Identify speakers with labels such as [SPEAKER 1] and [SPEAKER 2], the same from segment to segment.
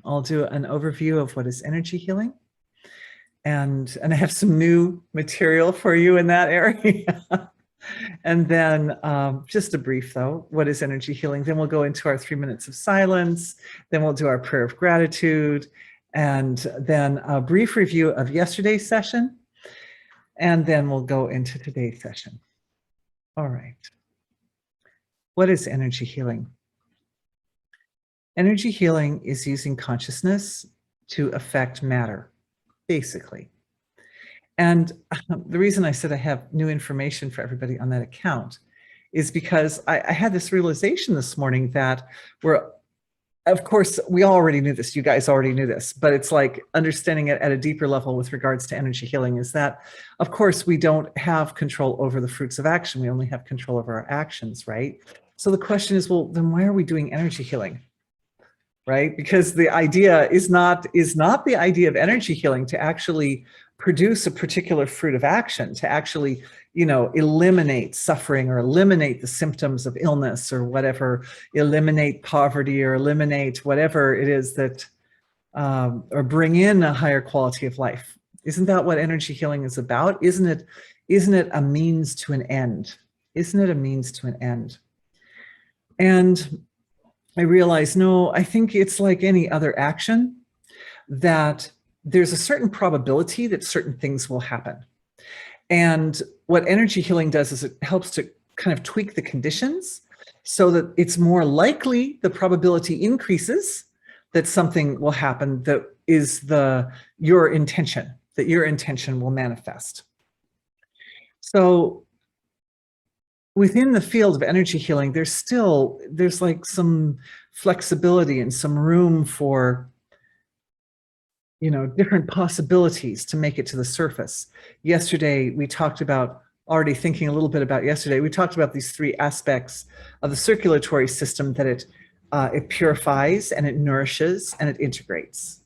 [SPEAKER 1] I'll do an overview of what is energy healing. And I have some new material for you in that area. And then just a brief though, what is energy healing? Then we'll go into our 3 minutes of silence. Then we'll do our prayer of gratitude. And then a brief review of yesterday's session. And then we'll go into today's session. All right. What is energy healing? Energy healing is using consciousness to affect matter, basically. And the reason I said I have new information for everybody on that account is because I had this realization this morning that of course, we already knew this, you guys already knew this, but it's like understanding it at a deeper level with regards to energy healing is that, of course, we don't have control over the fruits of action. We only have control over our actions, right? So the question is, well, then why are we doing energy healing? Right? Because the idea is not the idea of energy healing to actually produce a particular fruit of action, to actually, eliminate suffering or eliminate the symptoms of illness or whatever, eliminate poverty or eliminate whatever it is that, or bring in a higher quality of life. Isn't that what energy healing is about? Isn't it a means to an end? Isn't it a means to an end? And I realized, no, I think it's like any other action, that there's a certain probability that certain things will happen. And what energy healing does is it helps to kind of tweak the conditions so that it's more likely, the probability increases that something will happen that is your intention, that your intention will manifest. So within the field of energy healing, there's like some flexibility and some room for, different possibilities to make it to the surface. Yesterday, we talked about, already thinking a little bit about yesterday, we talked about these 3 aspects of the circulatory system, that it purifies and it nourishes and it integrates.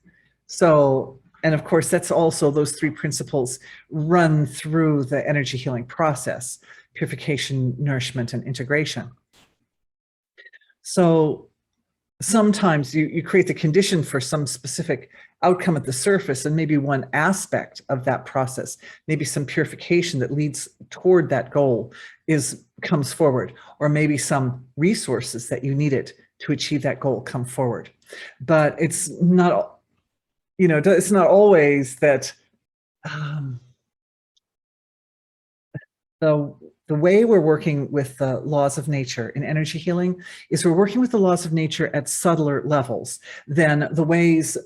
[SPEAKER 1] So, and of course, that's also, those 3 principles run through the energy healing process: purification, nourishment, and integration. So sometimes you create the condition for some specific outcome at the surface, and maybe one aspect of that process, maybe some purification that leads toward that goal comes forward, or maybe some resources that you needed to achieve that goal come forward. But it's not, it's not always that the way we're working with the laws of nature in energy healing is we're working with the laws of nature at subtler levels than the ways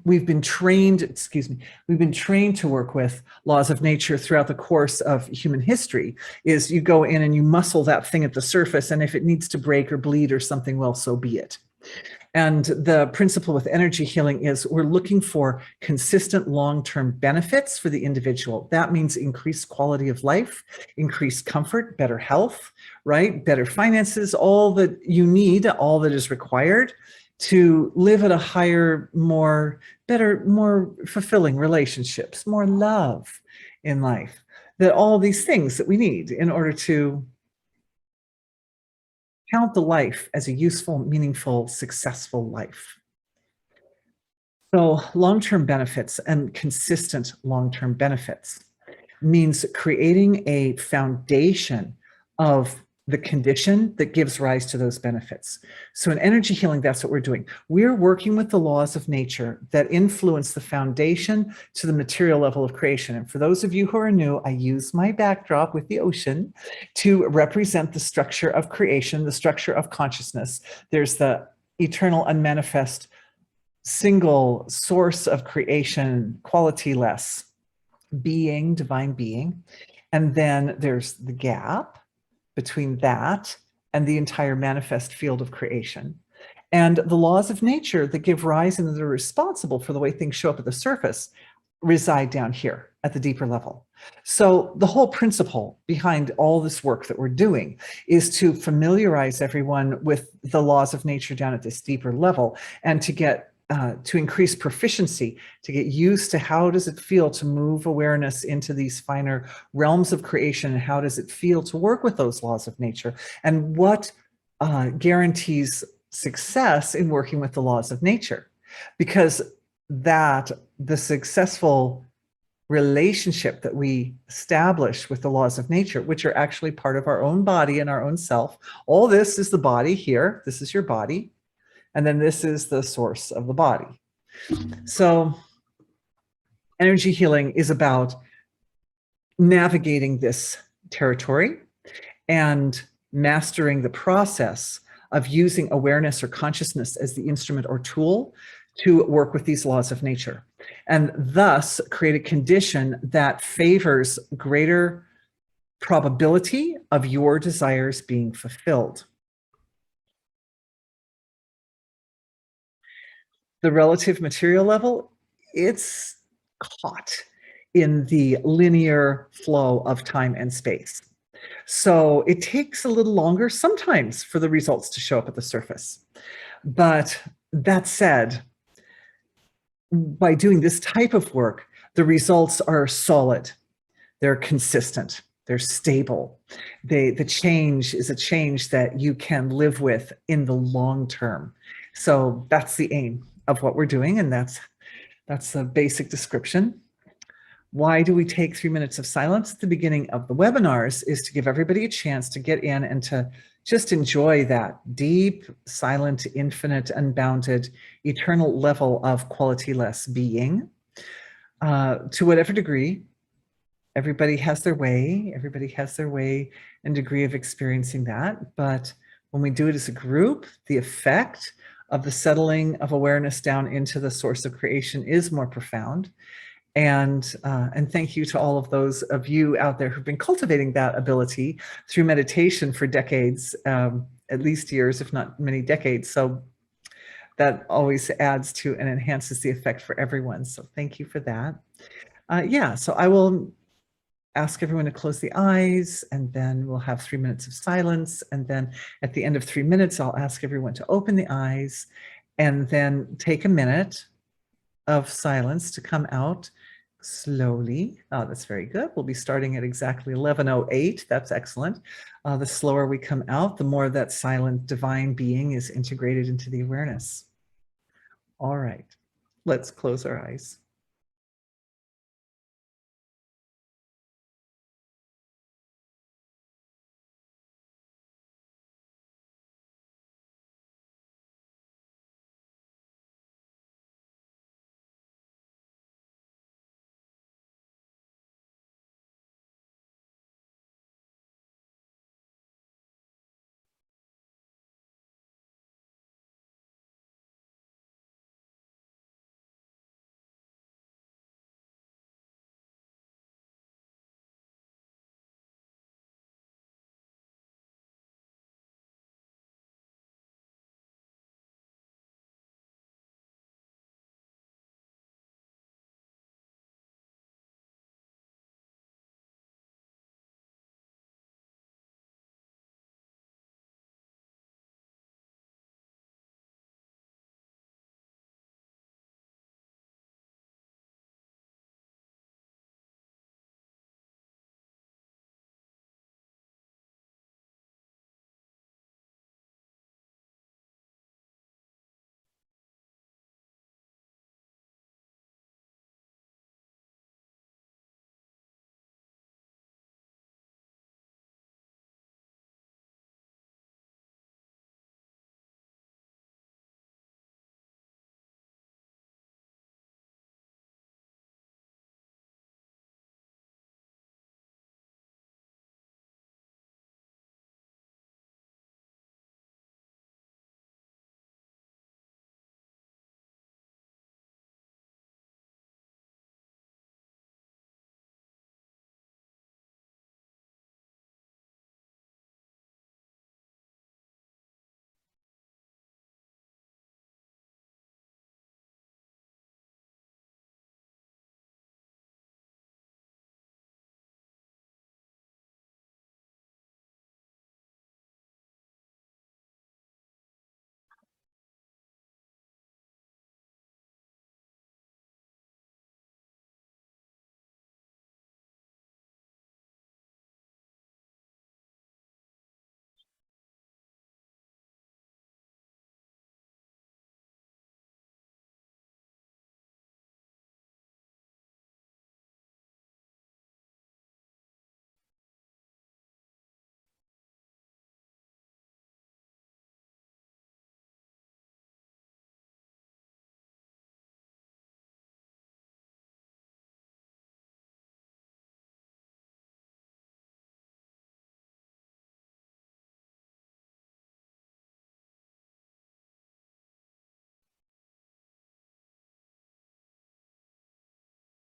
[SPEAKER 1] we've been trained to work with laws of nature throughout the course of human history. Is you go in and you muscle that thing at the surface, and if it needs to break or bleed or something, well, so be it. And the principle with energy healing is we're looking for consistent long-term benefits for the individual. That means increased quality of life, increased comfort, better health, right? Better finances, all that you need, all that is required to live at a higher, better, more fulfilling relationships, more love in life. That all these things that we need in order to count the life as a useful, meaningful, successful life. So long-term benefits and consistent long-term benefits means creating a foundation of the condition that gives rise to those benefits. So in energy healing, that's what we're doing. We're working with the laws of nature that influence the foundation to the material level of creation. And for those of you who are new, I use my backdrop with the ocean to represent the structure of creation, the structure of consciousness. There's the eternal, unmanifest, single source of creation, qualityless being, divine being. And then there's the gap between that and the entire manifest field of creation. And the laws of nature that give rise and that are responsible for the way things show up at the surface reside down here at the deeper level. So the whole principle behind all this work that we're doing is to familiarize everyone with the laws of nature down at this deeper level, and to get to increase proficiency, to get used to how does it feel to move awareness into these finer realms of creation, and how does it feel to work with those laws of nature, and what guarantees success in working with the laws of nature. because that the successful relationship that we establish with the laws of nature, which are actually part of our own body and our own self. All this is the body here. This is your body. And then this is the source of the body. So energy healing is about navigating this territory and mastering the process of using awareness or consciousness as the instrument or tool to work with these laws of nature, and thus create a condition that favors greater probability of your desires being fulfilled. The relative material level, it's caught in the linear flow of time and space. So it takes a little longer sometimes for the results to show up at the surface. But that said, by doing this type of work, the results are solid, they're consistent, they're stable. The change is a change that you can live with in the long term. So that's the aim of what we're doing, and that's the basic description. Why do we take 3 minutes of silence at the beginning of the webinars is to give everybody a chance to get in and to just enjoy that deep, silent, infinite, unbounded, eternal level of quality-less being. To whatever degree, everybody has their way and degree of experiencing that. But when we do it as a group, the effect of the settling of awareness down into the source of creation is more profound. And thank you to all of those of you out there who've been cultivating that ability through meditation for decades, at least years, if not many decades. So that always adds to and enhances the effect for everyone. So thank you for that. Yeah, so I will ask everyone to close the eyes, and then we'll have 3 minutes of silence. And then at the end of 3 minutes, I'll ask everyone to open the eyes and then take a minute of silence to come out slowly. Oh, that's very good. We'll be starting at exactly 11:08. That's excellent. The slower we come out, the more that silent divine being is integrated into the awareness. All right, let's close our eyes.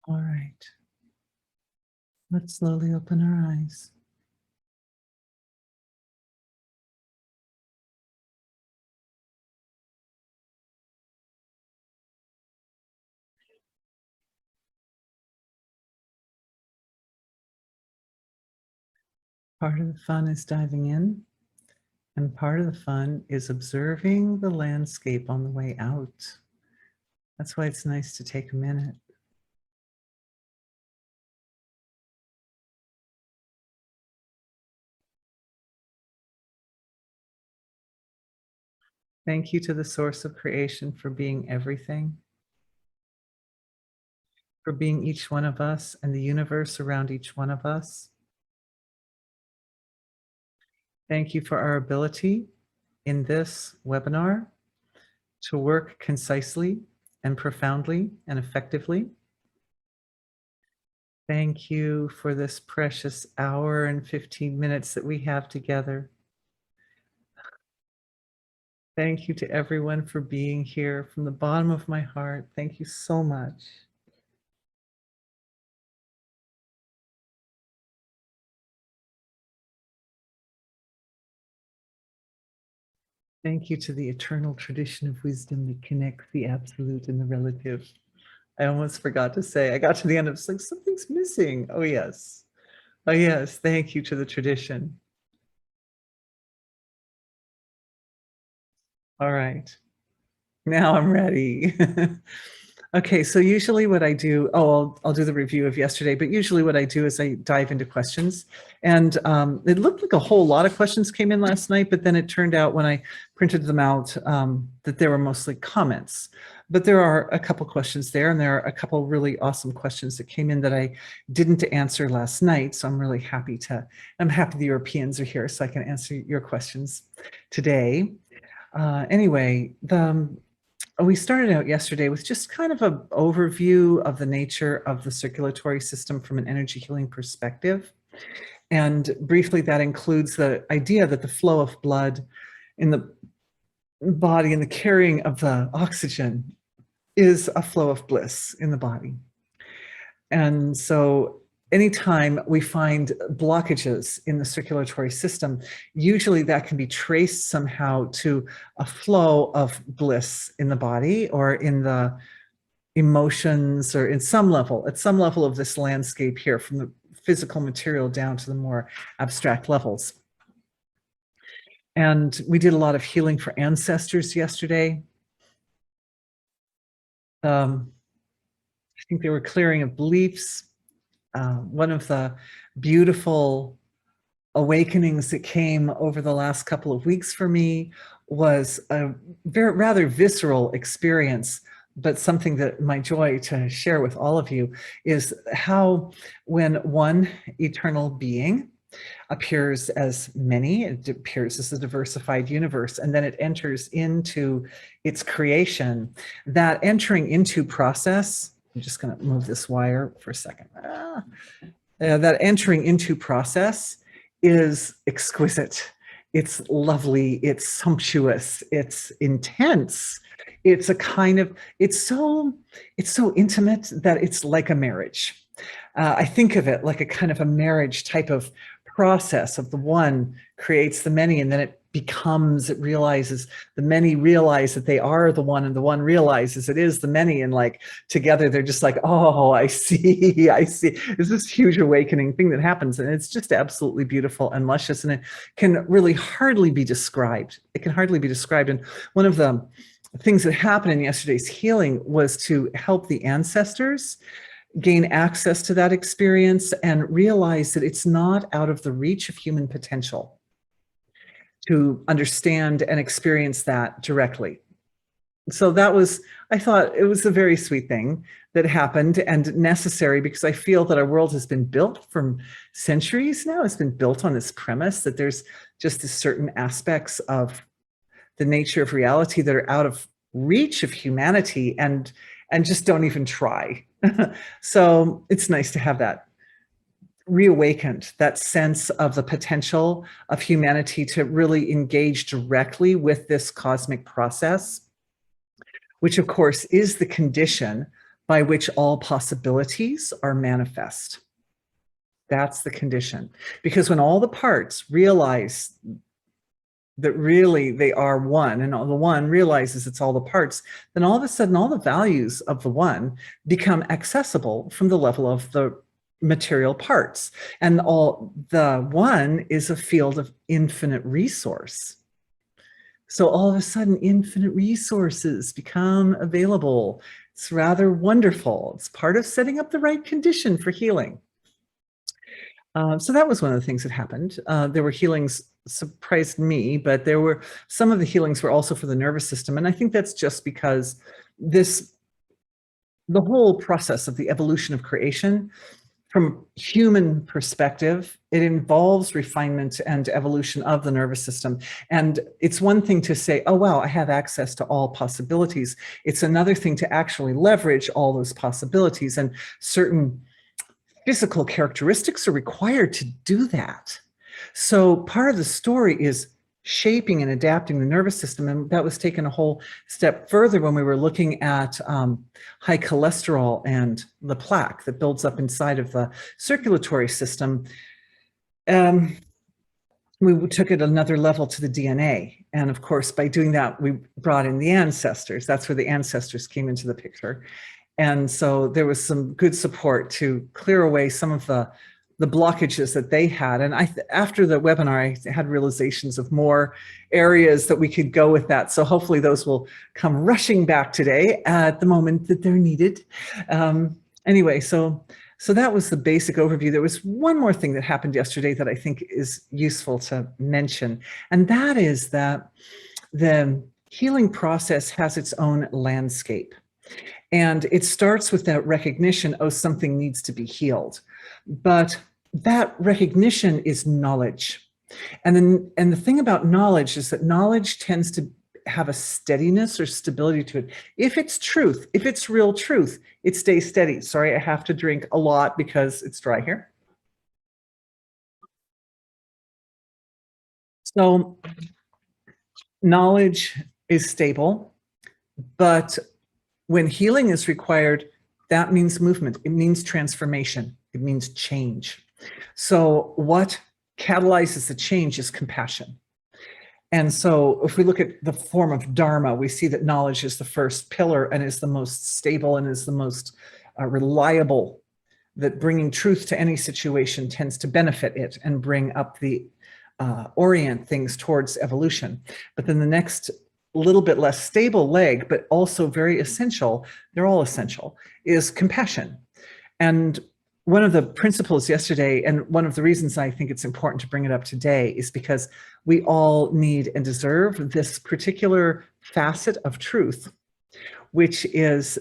[SPEAKER 1] All right. Let's slowly open our eyes. Part of the fun is diving in, and part of the fun is observing the landscape on the way out. That's why it's nice to take a minute. Thank you to the source of creation for being everything, for being each one of us and the universe around each one of us. Thank you for our ability in this webinar to work concisely and profoundly and effectively. Thank you for this precious hour and 15 minutes that we have together. Thank you to everyone for being here from the bottom of my heart. Thank you so much. Thank you to the eternal tradition of wisdom that connects the absolute and the relative. I almost forgot to say, I got to the end of it's like, something's missing. Oh, yes. Oh, yes. Thank you to the tradition. All right. Now I'm ready. Okay, so usually what I do, I'll do the review of yesterday, but usually what I do is I dive into questions. And it looked like a whole lot of questions came in last night, but then it turned out when I printed them out that they were mostly comments. But there are a couple questions there, and there are a couple really awesome questions that came in that I didn't answer last night. So I'm really happy I'm happy the Europeans are here so I can answer your questions today. Anyway, we started out yesterday with just kind of an overview of the nature of the circulatory system from an energy healing perspective. And briefly, that includes the idea that the flow of blood in the body and the carrying of the oxygen is a flow of bliss in the body. And so anytime we find blockages in the circulatory system, usually that can be traced somehow to a flow of bliss in the body or in the emotions or at some level of this landscape here, from the physical material down to the more abstract levels. And we did a lot of healing for ancestors yesterday. I think they were clearing of beliefs. One of the beautiful awakenings that came over the last couple of weeks for me was a rather visceral experience, but something that my joy to share with all of you is how when one eternal being appears as many, it appears as a diversified universe, and then it enters into its creation, that entering into process, I'm just going to move this wire for a second. That entering into process is exquisite. It's lovely. It's sumptuous. It's intense. It's a kind of, it's so intimate that it's like a marriage. I think of it like a kind of a marriage type of process of the one creates the many, and then it realizes, the many realize that they are the one, and the one realizes it is the many, and like together they're just like, oh, I see. It's this huge awakening thing that happens, and it's just absolutely beautiful and luscious, and it can really hardly be described. It can hardly be described. And one of the things that happened in yesterday's healing was to help the ancestors gain access to that experience and realize that it's not out of the reach of human potential to understand and experience that directly. So that was, I thought it was a very sweet thing that happened and necessary, because I feel that our world has been built from centuries now. It's been built on this premise that there's just certain aspects of the nature of reality that are out of reach of humanity and just don't even try. So it's nice to have that reawakened, that sense of the potential of humanity to really engage directly with this cosmic process, which of course is the condition by which all possibilities are manifest. That's the condition. Because when all the parts realize that really they are one, and all the one realizes it's all the parts, then all of a sudden all the values of the one become accessible from the level of the material parts. And all the one is a field of infinite resource. So all of a sudden infinite resources become available. It's rather wonderful. It's part of setting up the right condition for healing. So that was one of the things that happened. There were healings, surprised me, but there were some of the healings were also for the nervous system. And I think that's just because the whole process of the evolution of creation, from a human perspective, it involves refinement and evolution of the nervous system. And it's one thing to say, oh, wow, I have access to all possibilities. It's another thing to actually leverage all those possibilities, and certain physical characteristics are required to do that. So part of the story is shaping and adapting the nervous system. And that was taken a whole step further when we were looking at high cholesterol and the plaque that builds up inside of the circulatory system. We took it another level to the DNA. And of course, by doing that, we brought in the ancestors. That's where the ancestors came into the picture. And so there was some good support to clear away some of the blockages that they had. And after the webinar, I had realizations of more areas that we could go with that. So hopefully those will come rushing back today at the moment that they're needed. Anyway, so that was the basic overview. There was one more thing that happened yesterday that I think is useful to mention. And that is that the healing process has its own landscape. And it starts with that recognition, oh, something needs to be healed. But that recognition is knowledge. And the thing about knowledge is that knowledge tends to have a steadiness or stability to it. If it's truth, if it's real truth, it stays steady. Sorry, I have to drink a lot because it's dry here. So knowledge is stable, but when healing is required, that means movement. It means transformation. It means change. So what catalyzes the change is compassion. And so if we look at the form of dharma, we see that knowledge is the first pillar and is the most stable and is the most reliable, that bringing truth to any situation tends to benefit it and bring up the orient things towards evolution. But then the next little bit less stable leg, but also very essential, they're all essential, is compassion. And one of the principles yesterday, and one of the reasons I think it's important to bring it up today, is because we all need and deserve this particular facet of truth, which is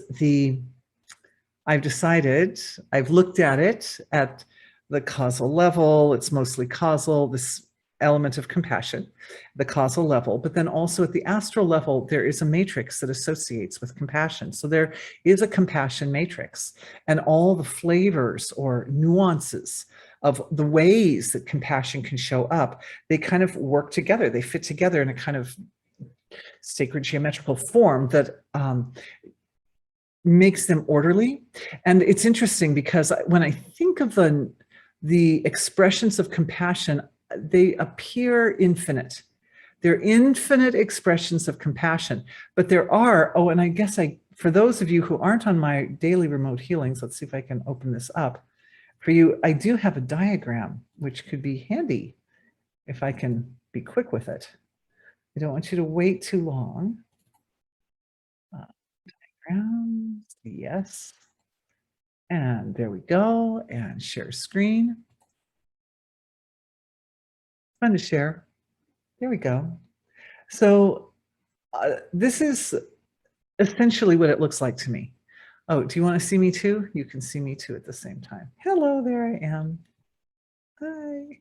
[SPEAKER 1] I've looked at it at the causal level. It's mostly causal, this element of compassion, the causal level, but then also at the astral level, there is a matrix that associates with compassion. So there is a compassion matrix, and all the flavors or nuances of the ways that compassion can show up, they kind of work together. They fit together in a kind of sacred geometrical form that makes them orderly. And it's interesting because when I think of the expressions of compassion, they appear infinite. They're infinite expressions of compassion, but there are, oh, and I guess for those of you who aren't on my daily remote healings, let's see if I can open this up. For you, I do have a diagram, which could be handy if I can be quick with it. I don't want you to wait too long. Diagrams, yes. And there we go, and share screen. Fun to share. There we go. So this is essentially what it looks like to me. Oh, do you want to see me too? You can see me too at the same time. Hello, there I am. Hi.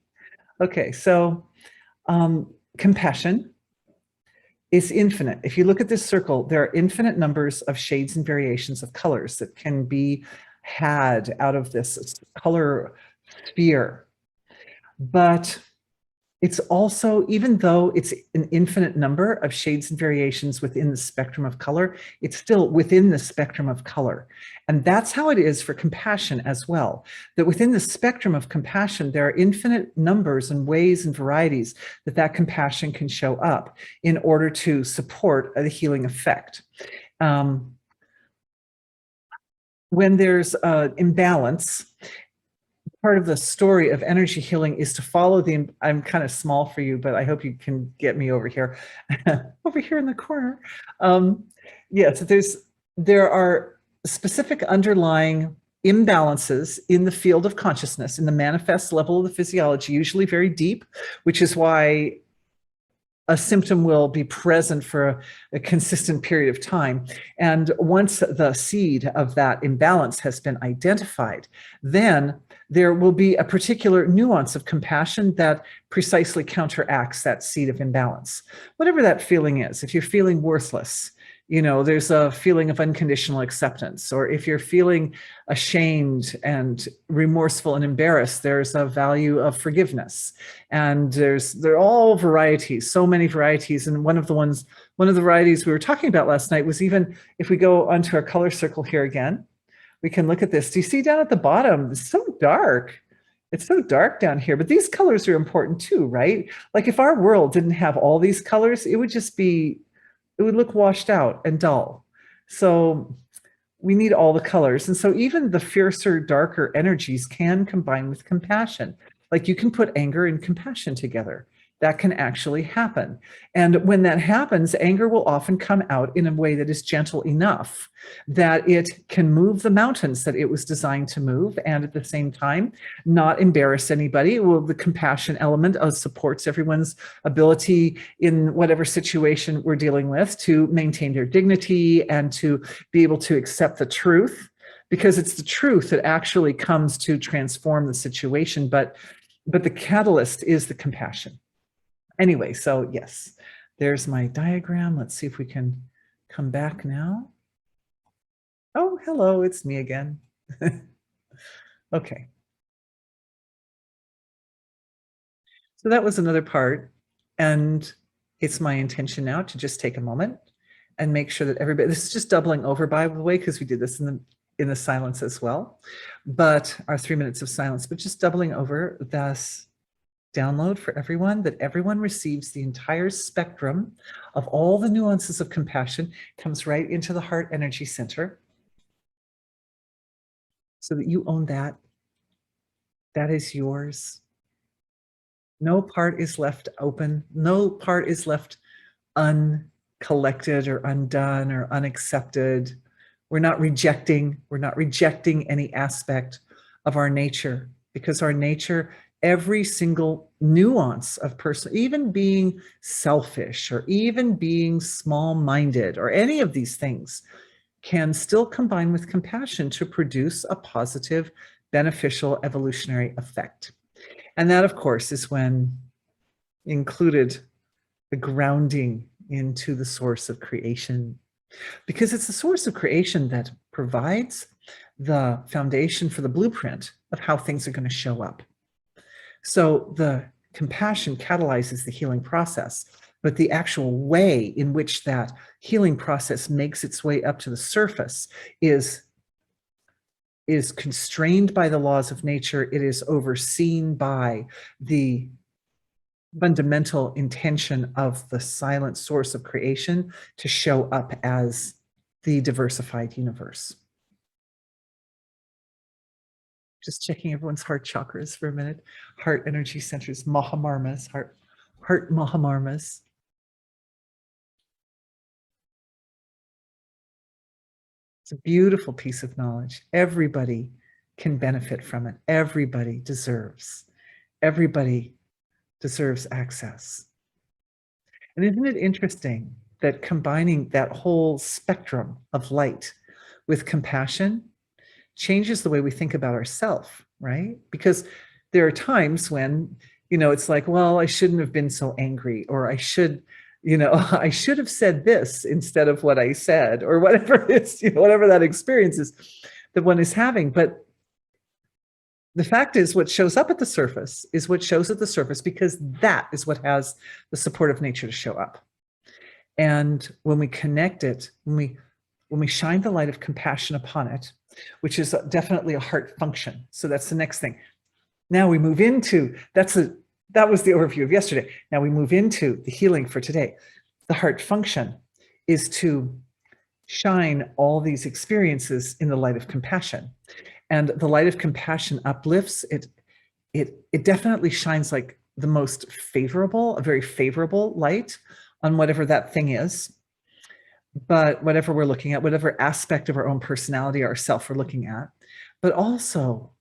[SPEAKER 1] Okay, so compassion is infinite. If you look at this circle, there are infinite numbers of shades and variations of colors that can be had out of this color sphere. But It's also, even though it's an infinite number of shades and variations within the spectrum of color, it's still within the spectrum of color. And that's how it is for compassion as well, that within the spectrum of compassion, there are infinite numbers and ways and varieties that that compassion can show up in order to support the healing effect. When there's an imbalance, part of the story of energy healing is to follow the, I'm kind of small for you, but I hope you can get me over here, over here in the corner. Yes, there are specific underlying imbalances in the field of consciousness, in the manifest level of the physiology, usually very deep, which is why a symptom will be present for a consistent period of time. And once the seed of that imbalance has been identified, then there will be a particular nuance of compassion that precisely counteracts that seed of imbalance. Whatever that feeling is, if you're feeling worthless, there's a feeling of unconditional acceptance, or if you're feeling ashamed and remorseful and embarrassed, there's a value of forgiveness. And there are all varieties, so many varieties. And one of the varieties we were talking about last night was, even if we go onto our color circle here again, we can look at this. Do you see down at the bottom? It's so dark. It's so dark down here, but these colors are important too, right? Like if our world didn't have all these colors, it would look washed out and dull. So we need all the colors. And so even the fiercer, darker energies can combine with compassion. Like you can put anger and compassion together. That can actually happen. And when that happens, anger will often come out in a way that is gentle enough that it can move the mountains that it was designed to move, and at the same time, not embarrass anybody. Well, the compassion element supports everyone's ability in whatever situation we're dealing with to maintain their dignity and to be able to accept the truth, because it's the truth that actually comes to transform the situation. But the catalyst is the compassion. Anyway, so yes, there's my diagram. Let's see if we can come back now. Oh, hello, it's me again. Okay. So that was another part. And it's my intention now to just take a moment and make sure that everybody, this is just doubling over, by the way, because we did this in the silence as well, but our 3 minutes of silence, but just doubling over this download for everyone, that everyone receives the entire spectrum of all the nuances of compassion, comes right into the heart energy center, so that you own that. That is yours. No part is left open. No part is left uncollected or undone or unaccepted. We're not rejecting any aspect of our nature, because our nature, every single nuance of person, even being selfish or even being small-minded or any of these things, can still combine with compassion to produce a positive, beneficial evolutionary effect. And that, of course, is when included the grounding into the source of creation, because it's the source of creation that provides the foundation for the blueprint of how things are going to show up. So the compassion catalyzes the healing process, but the actual way in which that healing process makes its way up to the surface is constrained by the laws of nature. It is overseen by the fundamental intention of the silent source of creation to show up as the diversified universe. Just checking everyone's heart chakras for a minute. Heart energy centers, Mahamarmas, heart Mahamarmas. It's a beautiful piece of knowledge. Everybody can benefit from it. Everybody deserves access. And isn't it interesting that combining that whole spectrum of light with compassion changes the way we think about ourselves, right? Because there are times when, it's like, well, I shouldn't have been so angry, or I should have said this instead of what I said, or whatever it is, whatever that experience is that one is having. But The fact is, what shows up at the surface is what shows at the surface, because that is what has the support of nature to show up. And when we connect it, when we shine the light of compassion upon it, which is definitely a heart function. So that's the next thing. Now we move into, that was the overview of yesterday. Now we move into the healing for today. The heart function is to shine all these experiences in the light of compassion. And the light of compassion uplifts it. It definitely shines like the most favorable, a very favorable light on whatever that thing is. But whatever we're looking at, whatever aspect of our own personality, our self we're looking at, but also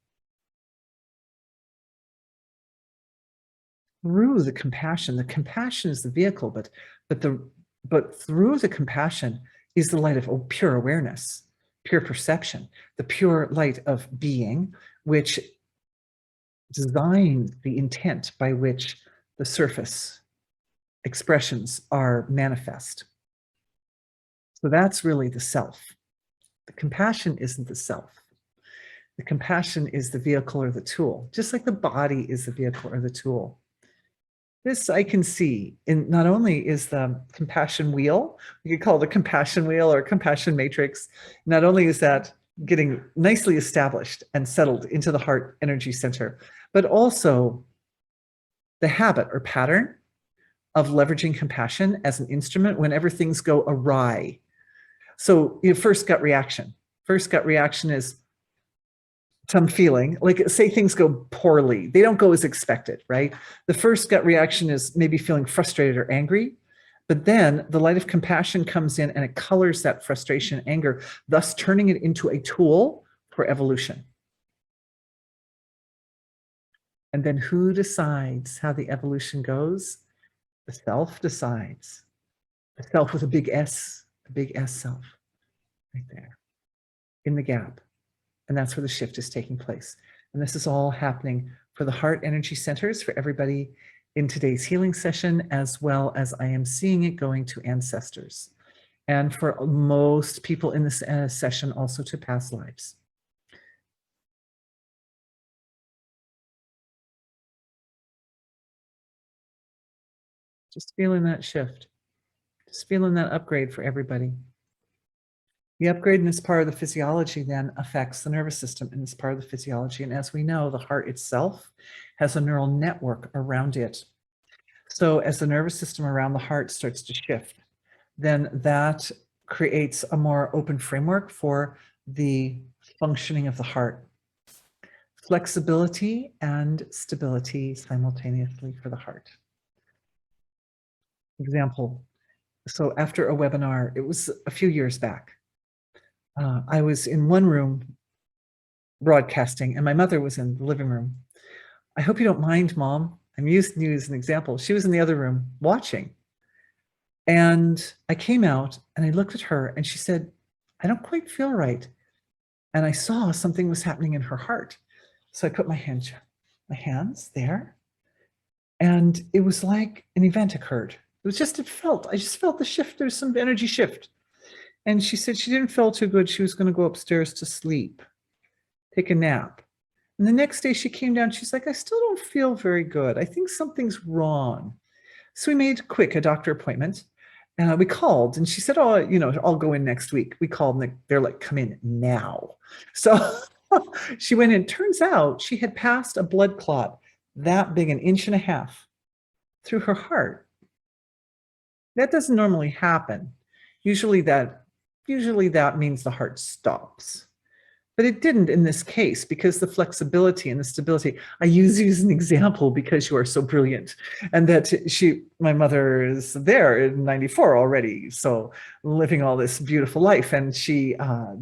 [SPEAKER 1] through the compassion is the vehicle, but through the compassion is the light of pure awareness, pure perception, the pure light of being, which designed the intent by which the surface expressions are manifest. So that's really the self. The compassion isn't the self. The compassion is the vehicle or the tool, just like the body is the vehicle or the tool. This I can see in not only is the compassion wheel, we could call it a compassion wheel or compassion matrix, not only is that getting nicely established and settled into the heart energy center, but also the habit or pattern of leveraging compassion as an instrument whenever things go awry. So your first gut reaction is some feeling, like say things go poorly, they don't go as expected, right? The first gut reaction is maybe feeling frustrated or angry, but then the light of compassion comes in and it colors that frustration and anger, thus turning it into a tool for evolution. And then who decides how the evolution goes? The self decides. The self with a big S self, right there, in the gap. And that's where the shift is taking place. And this is all happening for the heart energy centers, for everybody in today's healing session, as well as I am seeing it going to ancestors. And for most people in this session, also to past lives. Just feeling that shift. Just feeling that upgrade for everybody. The upgrade in this part of the physiology then affects the nervous system in this part of the physiology. And as we know, the heart itself has a neural network around it. So as the nervous system around the heart starts to shift, then that creates a more open framework for the functioning of the heart. Flexibility and stability simultaneously for the heart. Example, so after a webinar, it was a few years back, I was in one room broadcasting and my mother was in the living room. I hope you don't mind, Mom. I'm using you as an example. She was in the other room watching. And I came out and I looked at her and she said, I don't quite feel right. And I saw something was happening in her heart. So I put my hands there. And it was like an event occurred. It was just, I just felt the shift. There's some energy shift. And she said she didn't feel too good. She was going to go upstairs to sleep, take a nap. And the next day she came down, she's like, I still don't feel very good. I think something's wrong. So we made quick a doctor appointment. We called and she said, oh, I'll go in next week. We called and they're like, come in now. So she went in. Turns out she had passed a blood clot that big, 1.5 inches through her heart. That doesn't normally happen. Usually that means the heart stops. But it didn't in this case because the flexibility and the stability, I use you as an example because you are so brilliant. And that my mother is there in 94 already. So living all this beautiful life. And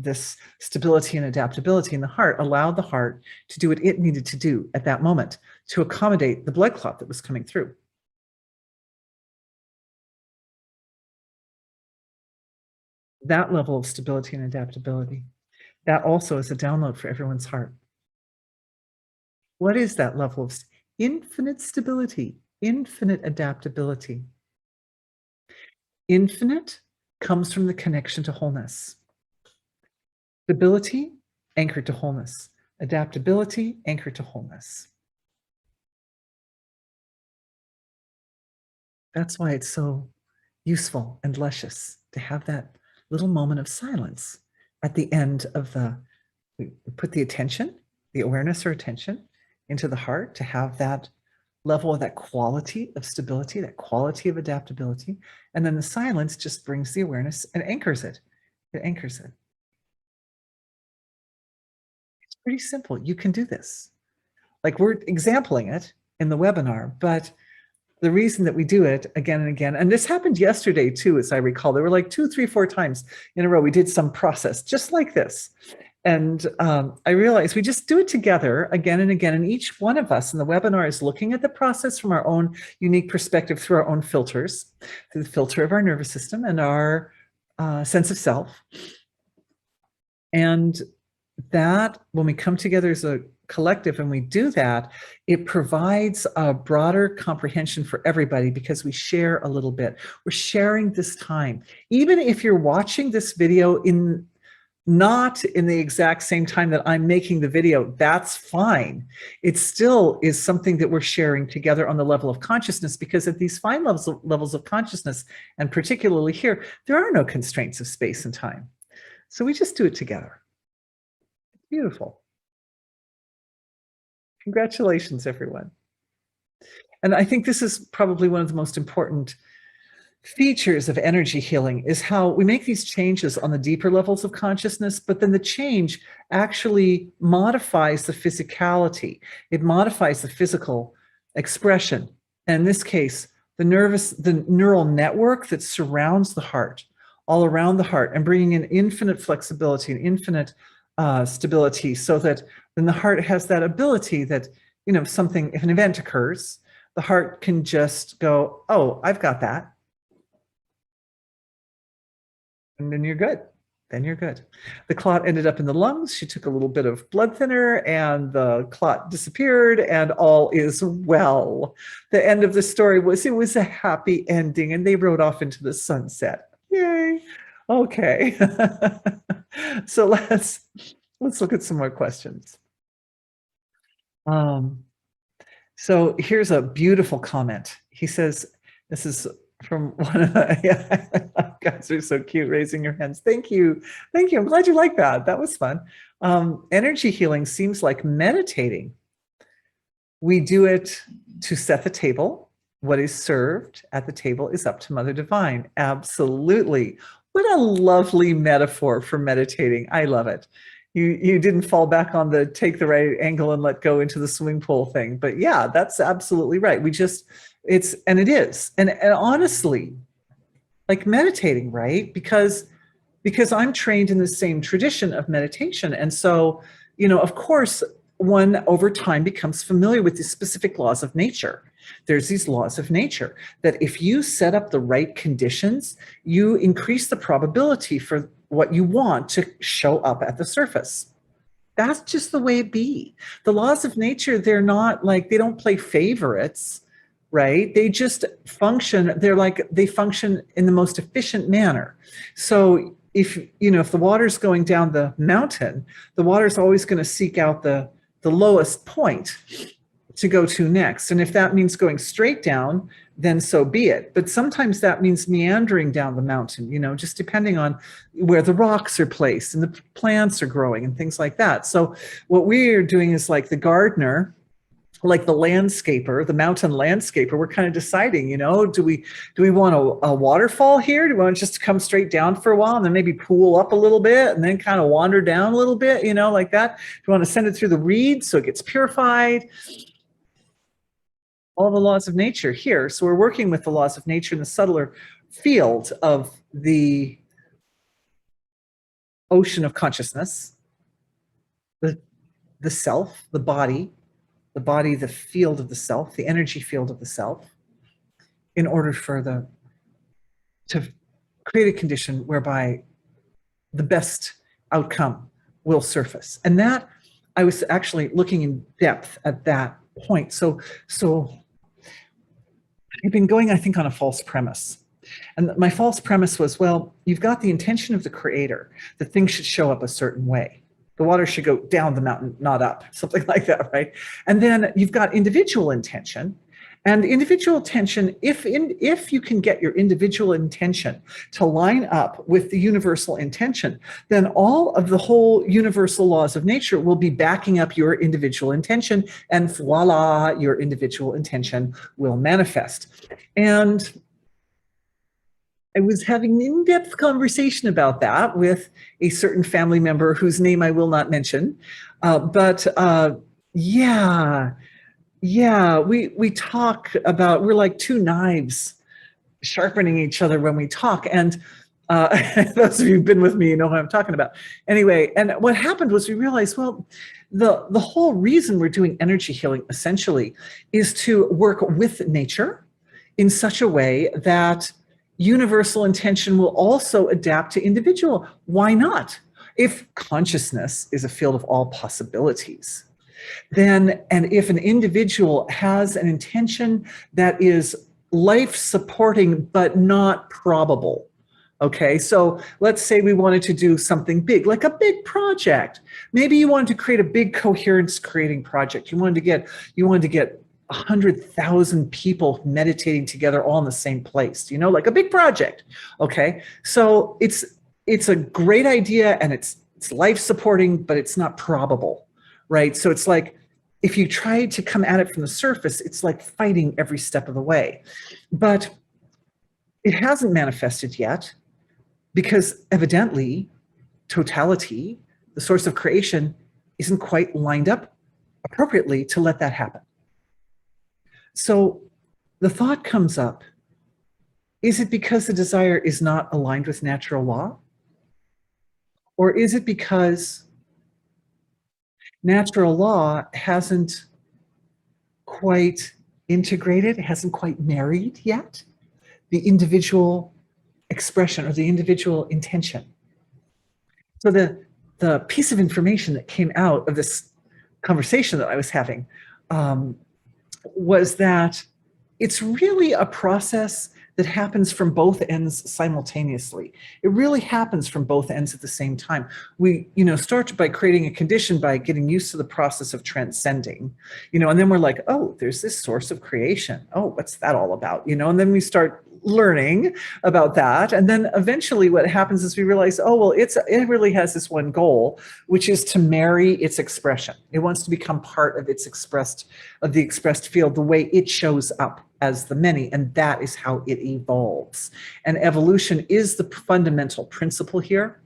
[SPEAKER 1] this stability and adaptability in the heart allowed the heart to do what it needed to do at that moment to accommodate the blood clot that was coming through. That level of stability and adaptability. That also is a download for everyone's heart. What is that level of infinite stability, infinite adaptability? Infinite comes from the connection to wholeness. Stability anchored to wholeness. Adaptability, anchored to wholeness. That's why it's so useful and luscious to have that little moment of silence at the end of we put the attention, the awareness or attention into the heart to have that level of that quality of stability, that quality of adaptability. And then the silence just brings the awareness and anchors it. It anchors it. It's pretty simple. You can do this. Like we're exempling it in the webinar, but the reason that we do it again and again, and this happened yesterday too, as I recall, there were like 2, 3, 4 times in a row we did some process just like this. And I realized we just do it together again and again. And each one of us in the webinar is looking at the process from our own unique perspective through our own filters, through the filter of our nervous system and our sense of self. And that when we come together as a collective and we do that, it provides a broader comprehension for everybody because we share a little bit. We're sharing this time. Even if you're watching this video not in the exact same time that I'm making the video, that's fine. It still is something that we're sharing together on the level of consciousness, because at these fine levels of consciousness, and particularly here, there are no constraints of space and time. So we just do it together. It's beautiful. Congratulations, everyone. And I think this is probably one of the most important features of energy healing is how we make these changes on the deeper levels of consciousness, but then the change actually modifies the physicality. It modifies the physical expression. And in this case, the neural network that surrounds the heart, all around the heart, and bringing in infinite flexibility and infinite stability, so that then the heart has that ability that, you know, if an event occurs, the heart can just go, oh, I've got that. And then you're good. Then you're good. The clot ended up in the lungs. She took a little bit of blood thinner and the clot disappeared and all is well. The end of the story was, it was a happy ending and they rode off into the sunset. Yay. Okay. So let's look at some more questions. So here's a beautiful comment. He says, this is from one of the, guys are so cute raising your hands. Thank you. Thank you. I'm glad you like that. That was fun. Energy healing seems like meditating. We do it to set the table. What is served at the table is up to Mother Divine. Absolutely. What a lovely metaphor for meditating. I love it. You didn't fall back on the take the right angle and let go into the swimming pool thing. But yeah, that's absolutely right. It is. And honestly, like meditating, right? Because I'm trained in the same tradition of meditation. And so, you know, of course, one over time becomes familiar with the specific laws of nature. There's these laws of nature that if you set up the right conditions, you increase the probability for what you want to show up at the surface. That's just the way it be. The laws of nature, they're not like, they don't play favorites, right? They just function. They function in the most efficient manner. So if the water's going down the mountain, the water's always going to seek out the lowest point to go to next. And if that means going straight down, then so be it. But sometimes that means meandering down the mountain, just depending on where the rocks are placed and the plants are growing and things like that. So what we're doing is like the gardener, like the landscaper, the mountain landscaper, we're kind of deciding, do we want a waterfall here? Do we want just to come straight down for a while and then maybe pool up a little bit and then kind of wander down a little bit, like that? Do you want to send it through the reeds so it gets purified? All the laws of nature here. So we're working with the laws of nature in the subtler field of the ocean of consciousness, the self, the body, the field of the self, the energy field of the self, in order to create a condition whereby the best outcome will surface. And that, I was actually looking in depth at that point. So I've been going, I think, on a false premise. And my false premise was, well, you've got the intention of the creator that things should show up a certain way. The water should go down the mountain, not up, something like that, right? And then you've got individual intention. And individual intention, if you can get your individual intention to line up with the universal intention, then all of the whole universal laws of nature will be backing up your individual intention, and voila, your individual intention will manifest. And I was having an in-depth conversation about that with a certain family member whose name I will not mention. Yeah, we talk about, we're like two knives sharpening each other when we talk. And those of you who've been with me, you know what I'm talking about. Anyway, and what happened was we realized, well, the whole reason we're doing energy healing essentially is to work with nature in such a way that universal intention will also adapt to individual. Why not? If consciousness is a field of all possibilities, then, and if an individual has an intention that is life-supporting but not probable, okay? So let's say we wanted to do something big, like a big project. Maybe you wanted to create a big coherence-creating project. You wanted to get 100,000 people meditating together all in the same place, you know, like a big project, okay? So it's a great idea and it's life-supporting, but it's not probable. Right? So it's like, if you try to come at it from the surface, it's like fighting every step of the way. But it hasn't manifested yet because evidently totality, the source of creation, isn't quite lined up appropriately to let that happen. So the thought comes up, is it because the desire is not aligned with natural law? Or is it because natural law hasn't quite integrated, hasn't quite married yet the individual expression or the individual intention? So the piece of information that came out of this conversation that I was having was that it's really a process that happens from both ends simultaneously. It really happens from both ends at the same time. We, start by creating a condition by getting used to the process of transcending, and then we're like, oh, there's this source of creation. Oh, what's that all about? And then we start learning about that. And then eventually what happens is we realize, oh, well, it really has this one goal, which is to marry its expression. It wants to become part of the expressed field, the way it shows up as the many, and that is how it evolves. And evolution is the fundamental principle here.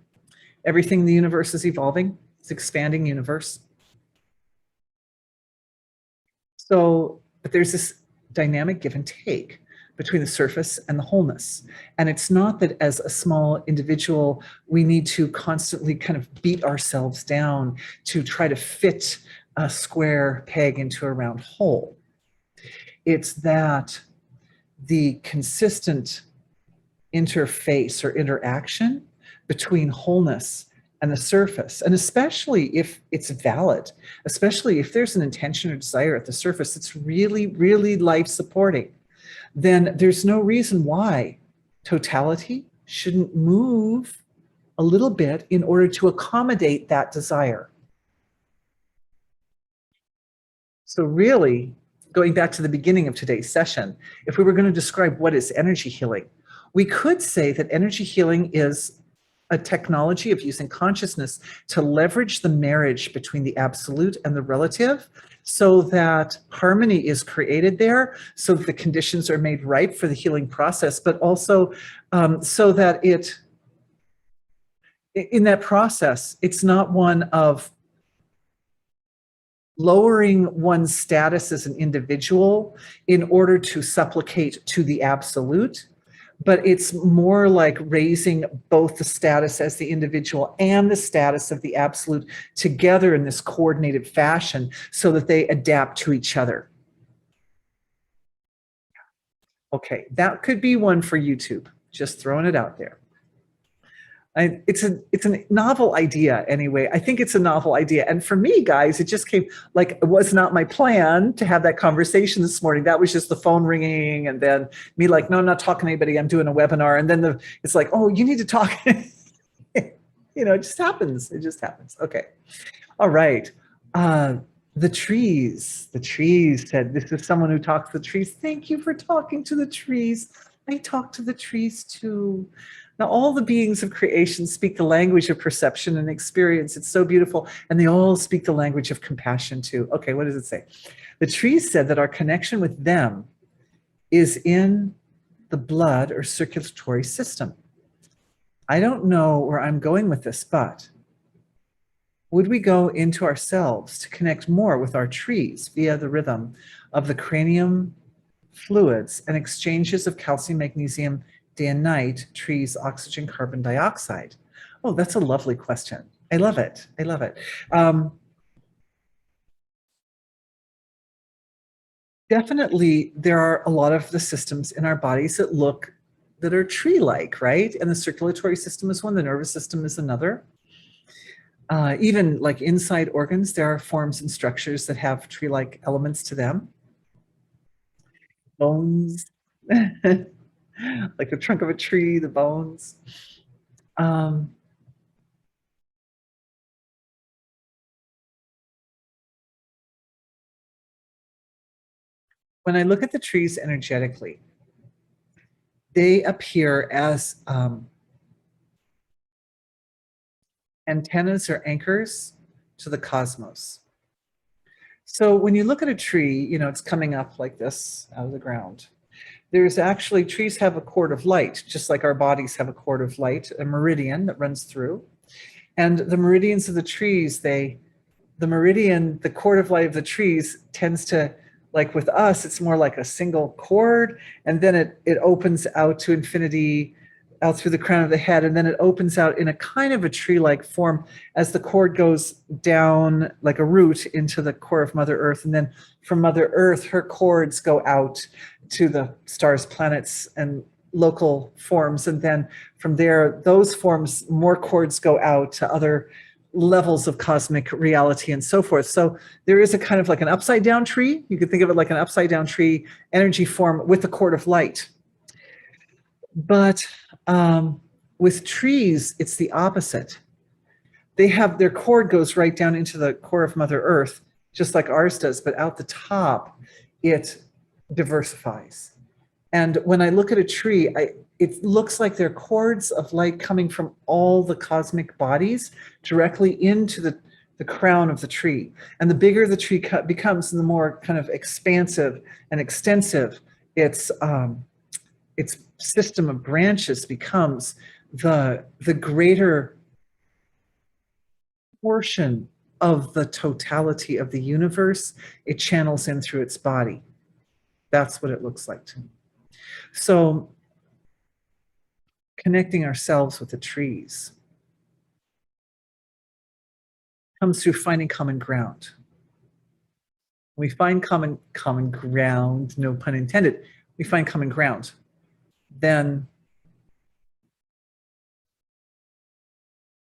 [SPEAKER 1] Everything in the universe is evolving. It's expanding universe. So, but there's this dynamic give and take between the surface and the wholeness. And it's not that as a small individual, we need to constantly kind of beat ourselves down to try to fit a square peg into a round hole. It's that the consistent interface or interaction between wholeness and the surface, and especially if it's valid, especially if there's an intention or desire at the surface that's really, really life-supporting, then there's no reason why totality shouldn't move a little bit in order to accommodate that desire. So really, going back to the beginning of today's session, if we were going to describe what is energy healing, we could say that energy healing is a technology of using consciousness to leverage the marriage between the absolute and the relative so that harmony is created there, so that the conditions are made ripe for the healing process, but also so that in that process, it's not one of lowering one's status as an individual in order to supplicate to the absolute, but it's more like raising both the status as the individual and the status of the absolute together in this coordinated fashion so that they adapt to each other. Okay, that could be one for YouTube, just throwing it out there. It's a novel idea anyway. I think it's a novel idea. And for me, guys, it just came like, it was not my plan to have that conversation this morning. That was just the phone ringing and then me like, no, I'm not talking to anybody. I'm doing a webinar. And then it's like, oh, you need to talk. It just happens. It just happens. Okay. All right. Uh, the trees said, this is someone who talks to the trees. Thank you for talking to the trees. I talk to the trees too. Now, all the beings of creation speak the language of perception and experience. It's so beautiful. And they all speak the language of compassion too. Okay, what does it say? The trees said that our connection with them is in the blood or circulatory system. I don't know where I'm going with this, but would we go into ourselves to connect more with our trees via the rhythm of the cranium fluids and exchanges of calcium, magnesium, day and night, trees, oxygen, carbon dioxide? Oh, that's a lovely question. I love it. I love it. Definitely, there are a lot of the systems in our bodies that are tree-like, right? And the circulatory system is one, the nervous system is another. Even like inside organs, there are forms and structures that have tree-like elements to them. Bones, like the trunk of a tree, the bones. When I look at the trees energetically, they appear as antennas or anchors to the cosmos. So when you look at a tree, it's coming up like this out of the ground. There's actually, trees have a cord of light, just like our bodies have a cord of light, a meridian that runs through. And the meridians of the trees, the cord of light of the trees tends to, like with us, it's more like a single cord, and then it opens out to infinity, out through the crown of the head, and then it opens out in a kind of a tree-like form as the cord goes down like a root into the core of Mother Earth. And then from Mother Earth, her cords go out to the stars, planets, and local forms. And then from there, those forms, more cords go out to other levels of cosmic reality and so forth. So there is a kind of like an upside down tree. You could think of it like an upside down tree energy form with a cord of light. But with trees, it's the opposite. They have, their cord goes right down into the core of Mother Earth, just like ours does, but out the top, it diversifies. And when I look at a tree, it looks like there are cords of light coming from all the cosmic bodies directly into the crown of the tree. And the bigger the tree becomes, the more kind of expansive and extensive its system of branches becomes, the greater portion of the totality of the universe it channels in through its body. That's what it looks like to me. So connecting ourselves with the trees comes through finding common ground. We find common ground, no pun intended, we find common ground, then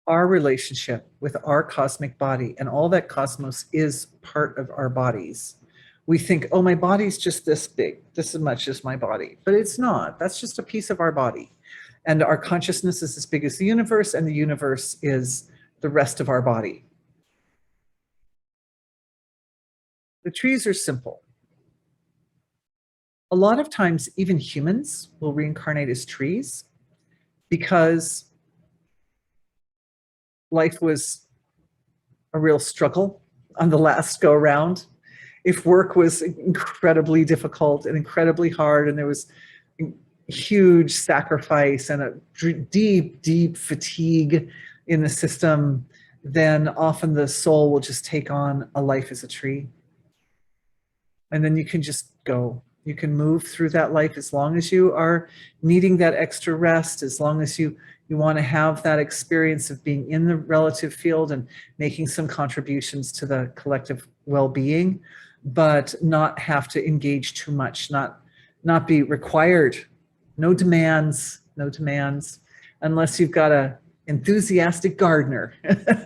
[SPEAKER 1] our relationship with our cosmic body, and all that cosmos is part of our bodies. We think, oh, my body's just this big, this much is my body, but it's not. That's just a piece of our body. And our consciousness is as big as the universe, and the universe is the rest of our body. The trees are simple. A lot of times, even humans will reincarnate as trees because life was a real struggle on the last go around. If work was incredibly difficult and incredibly hard, and there was huge sacrifice and a deep fatigue in the system, then often the soul will just take on a life as a tree. And then you can just go. You can move through that life as long as you are needing that extra rest, as long as you want to have that experience of being in the relative field and making some contributions to the collective well-being, but not have to engage too much, not be required. No demands, unless you've got a enthusiastic gardener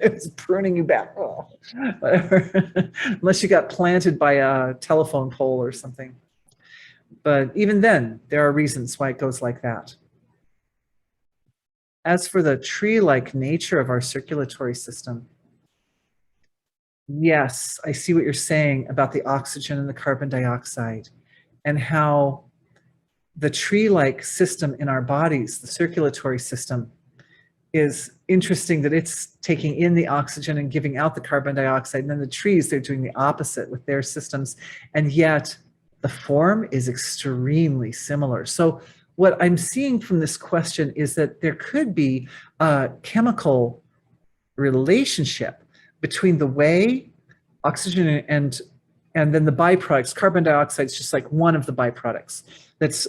[SPEAKER 1] who's pruning you back. Oh, whatever. Unless you got planted by a telephone pole or something. But even then, there are reasons why it goes like that. As for the tree-like nature of our circulatory system, yes, I see what you're saying about the oxygen and the carbon dioxide and how the tree-like system in our bodies, the circulatory system, is interesting that it's taking in the oxygen and giving out the carbon dioxide. And then the trees, they're doing the opposite with their systems. And yet the form is extremely similar. So what I'm seeing from this question is that there could be a chemical relationship between the way oxygen and then the byproducts. Carbon dioxide is just like one of the byproducts that's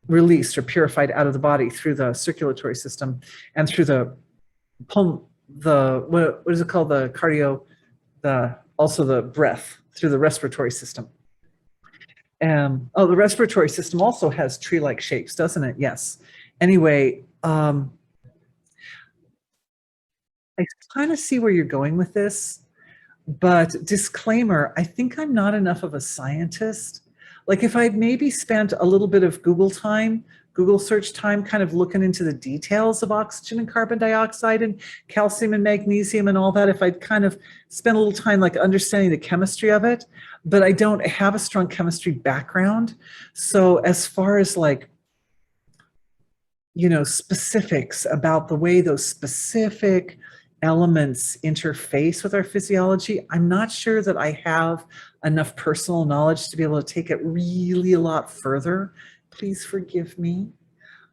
[SPEAKER 1] released or purified out of the body through the circulatory system and through the what is it called, the cardio, also the breath through the respiratory system. Oh, the respiratory system also has tree-like shapes, doesn't it? Yes. Anyway, I kind of see where you're going with this, but disclaimer, I think I'm not enough of a scientist. Like if I'd maybe spent a little bit of Google search time, kind of looking into the details of oxygen and carbon dioxide and calcium and magnesium and all that, if I'd kind of spent a little time like understanding the chemistry of it, but I don't have a strong chemistry background. So as far as like, you know, specifics about the way those specific elements interface with our physiology, I'm not sure that I have enough personal knowledge to be able to take it really a lot further. Please forgive me.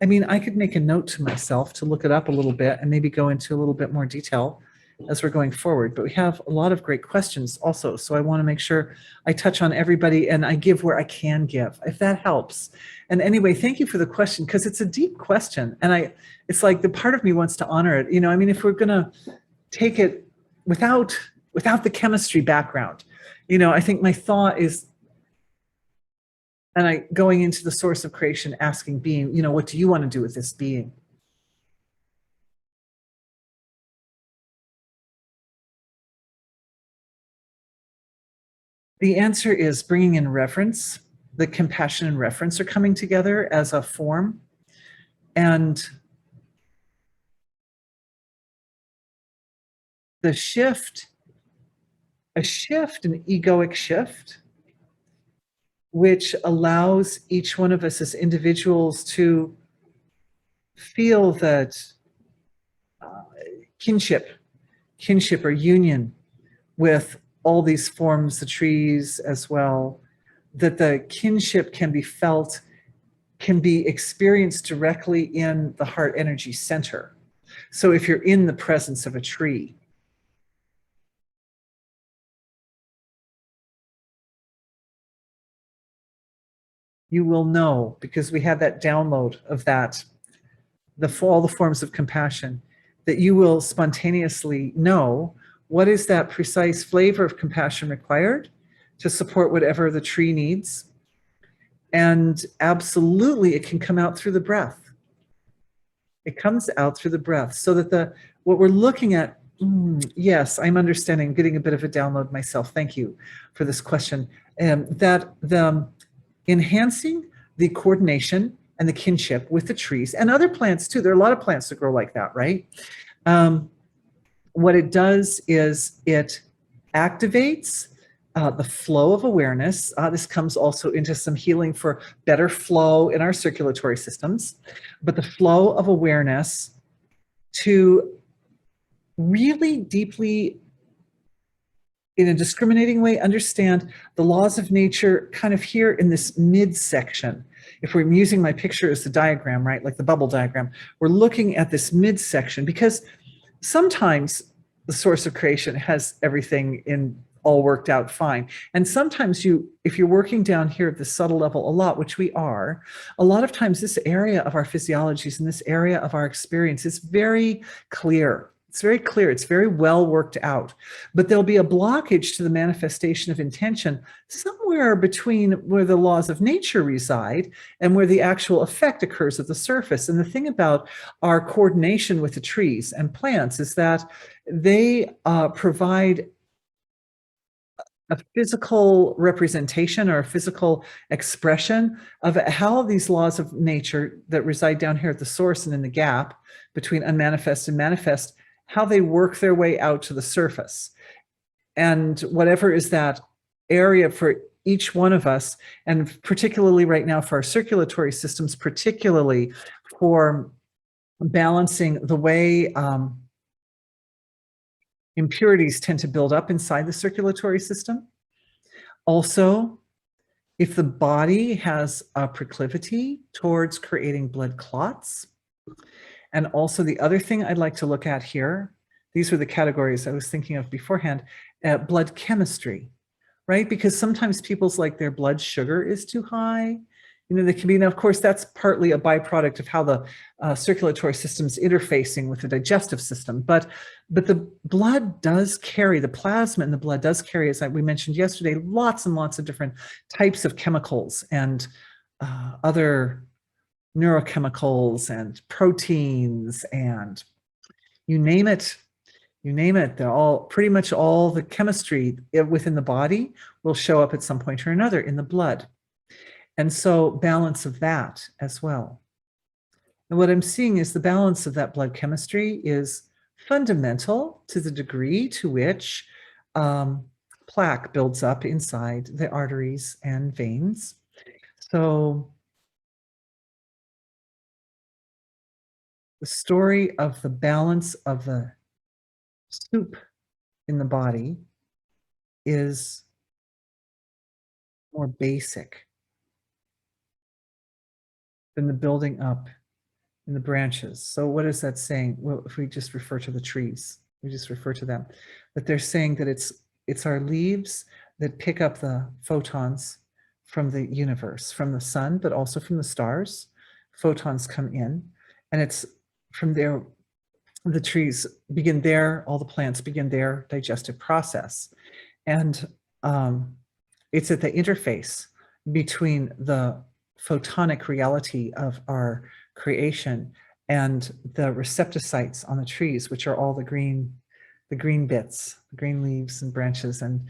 [SPEAKER 1] I mean, I could make a note to myself to look it up a little bit and maybe go into a little bit more detail as we're going forward, but we have a lot of great questions also. So I want to make sure I touch on everybody and I give where I can give, if that helps. And anyway, thank you for the question, because it's a deep question. And it's like the part of me wants to honor it. You know, I mean, if we're going to take it without the chemistry background, you know, I think my thought is, and going into the source of creation, asking being, you know, what do you want to do with this being? The answer is bringing in reverence. The compassion and reverence are coming together as a form. And the shift, an egoic shift, which allows each one of us as individuals to feel that kinship or union with all these forms, the trees as well, that the kinship can be felt, can be experienced directly in the heart energy center. So if you're in the presence of a tree, you will know, because we have that download of that, all the forms of compassion, that you will spontaneously know what is that precise flavor of compassion required to support whatever the tree needs. And absolutely, it can come out through the breath. It comes out through the breath, so that what we're looking at, yes, I'm understanding, getting a bit of a download myself. Thank you for this question. That the enhancing the coordination and the kinship with the trees and other plants too. There are a lot of plants that grow like that, right? What it does is it activates the flow of awareness. This comes also into some healing for better flow in our circulatory systems, but the flow of awareness to really deeply, in a discriminating way, understand the laws of nature kind of here in this midsection. If we're using my picture as the diagram, right, like the bubble diagram, we're looking at this midsection, because sometimes the source of creation has everything all worked out fine. And sometimes if you're working down here at the subtle level a lot, which we are, a lot of times this area of our physiologies and this area of our experience is very clear. It's very clear. It's very well worked out. But there'll be a blockage to the manifestation of intention somewhere between where the laws of nature reside and where the actual effect occurs at the surface. And the thing about our coordination with the trees and plants is that they provide a physical representation or a physical expression of how these laws of nature that reside down here at the source and in the gap between unmanifest and manifest, how they work their way out to the surface. And whatever is that area for each one of us, and particularly right now for our circulatory systems, particularly for balancing the way impurities tend to build up inside the circulatory system. Also, if the body has a proclivity towards creating blood clots. And also the other thing I'd like to look at here, these were the categories I was thinking of beforehand, blood chemistry, right? Because sometimes people's like their blood sugar is too high. You know, they can be, now of course, that's partly a byproduct of how the circulatory system's interfacing with the digestive system. But the blood does carry, the plasma in the blood does carry, as we mentioned yesterday, lots and lots of different types of chemicals and other neurochemicals and proteins and you name it, they're all, pretty much all the chemistry within the body will show up at some point or another in the blood. And so balance of that as well. And what I'm seeing is the balance of that blood chemistry is fundamental to the degree to which plaque builds up inside the arteries and veins. So the story of the balance of the soup in the body is more basic than the building up in the branches. So what is that saying? Well, if we just refer to the trees, we just refer to them, that they're saying that it's our leaves that pick up the photons from the universe, from the sun, but also from the stars. Photons come in, and it's from there the trees begin their, all the plants begin their digestive process. And it's at the interface between the photonic reality of our creation and the receptocytes on the trees, which are all the green bits, the green leaves and branches and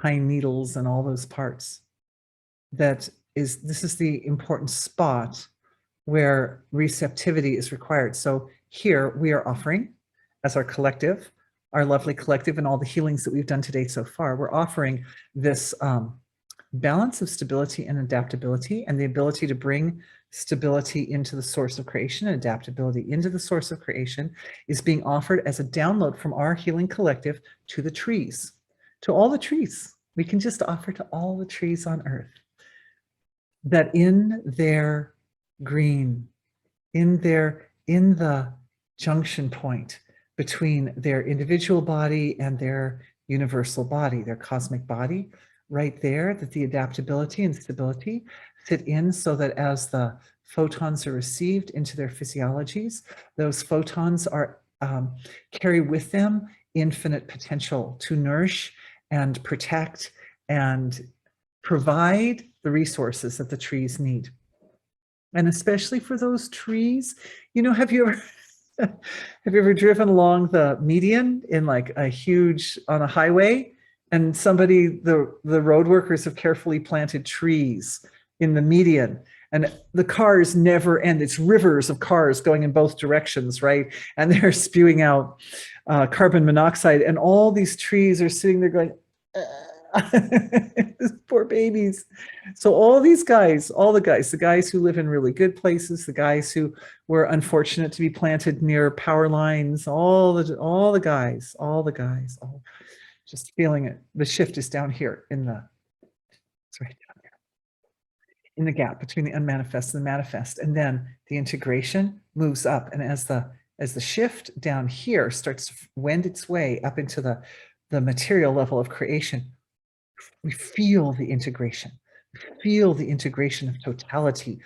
[SPEAKER 1] pine needles and all those parts. This is the important spot where receptivity is required. So here we are offering, as our collective, our lovely collective, and all the healings that we've done today so far, we're offering this balance of stability and adaptability, and the ability to bring stability into the source of creation and adaptability into the source of creation is being offered as a download from our healing collective to the trees, to all the trees. We can just offer to all the trees on earth that in their green, in the junction point between their individual body and their universal body, their cosmic body, right there, that the adaptability and stability fit in so that as the photons are received into their physiologies, those photons are carry with them infinite potential to nourish and protect and provide the resources that the trees need. And especially for those trees, you know, have you ever driven along the median in like a huge, on a highway, and the road workers have carefully planted trees in the median, and the cars never end. It's rivers of cars going in both directions, right? And they're spewing out carbon monoxide, and all these trees are sitting there going, poor babies. So all these guys, the guys who live in really good places, the guys who were unfortunate to be planted near power lines, all the guys, just feeling it. The shift is down here it's right down there, in the gap between the unmanifest and the manifest. And then the integration moves up. And as the shift down here starts to wend its way up into the material level of creation, we feel the integration. Feel the integration of totality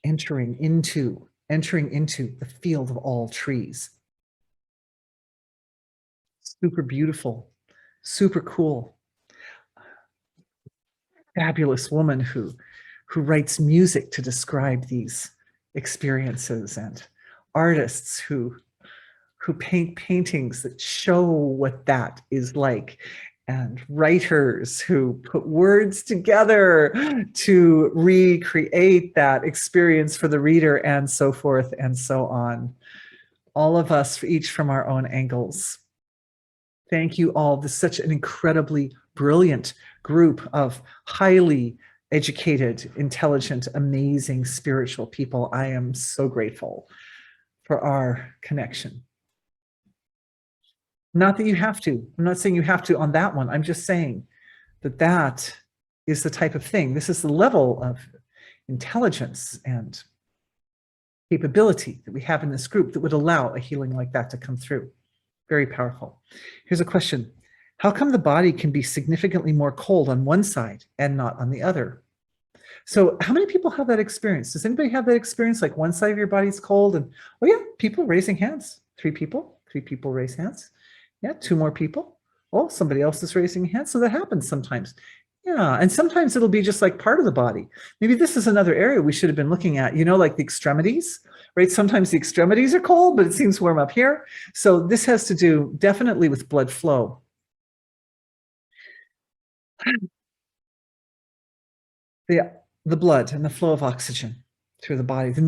[SPEAKER 1] entering into the field of all trees. Super beautiful, super cool. Fabulous woman who writes music to describe these experiences, and artists who paint paintings that show what that is like. and writers who put words together to recreate that experience for the reader, and so forth and so on. All of us, each from our own angles. Thank you all. This is such an incredibly brilliant group of highly educated, intelligent, amazing spiritual people. I am so grateful for our connection. Not that you have to. I'm not saying you have to on that one. I'm just saying that that is the type of thing. This is the level of intelligence and capability that we have in this group that would allow a healing like that to come through. Very powerful. Here's a question. How come the body can be significantly more cold on one side and not on the other? So how many people have that experience? Does anybody have that experience, like one side of your body's cold and, oh yeah, people raising hands. 3 people raise hands. Yeah, 2 more people. Oh, somebody else is raising a hand. So that happens sometimes. Yeah, and sometimes it'll be just like part of the body. Maybe this is another area we should have been looking at, you know, like the extremities, right? Sometimes the extremities are cold, but it seems warm up here. So this has to do definitely with blood flow. The blood and the flow of oxygen through the body, the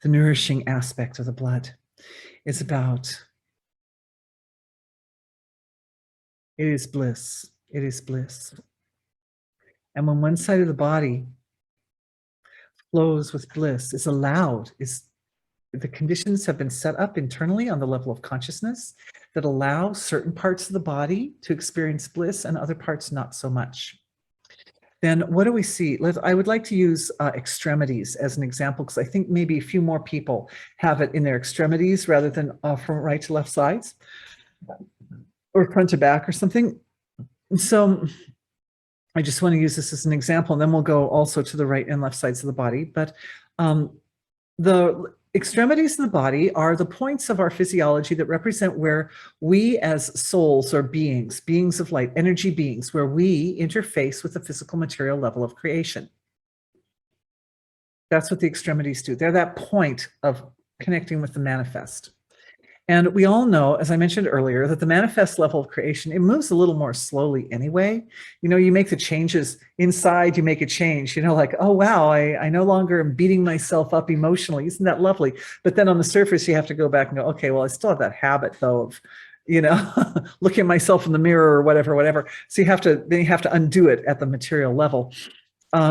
[SPEAKER 1] nourishing aspect of the blood is about, it is bliss. It is bliss. And when one side of the body flows with bliss, is allowed, is the conditions have been set up internally on the level of consciousness that allow certain parts of the body to experience bliss and other parts not so much. Then what do we see? I would like to use extremities as an example, because I think maybe a few more people have it in their extremities rather than from right to left sides or front to back or something. So I just want to use this as an example, and then we'll go also to the right and left sides of the body. But the extremities of the body are the points of our physiology that represent where we as souls or beings of light, energy beings, where we interface with the physical material level of creation. That's what the extremities do. They're that point of connecting with the manifest. And we all know, as I mentioned earlier, that the manifest level of creation, it moves a little more slowly anyway. You know, you make the changes inside, you make a change, you know, like, oh, wow, I no longer am beating myself up emotionally. Isn't that lovely? But then on the surface, you have to go back and go, okay, well, I still have that habit, though, of, you know, looking at myself in the mirror or whatever. So you have to undo it at the material level.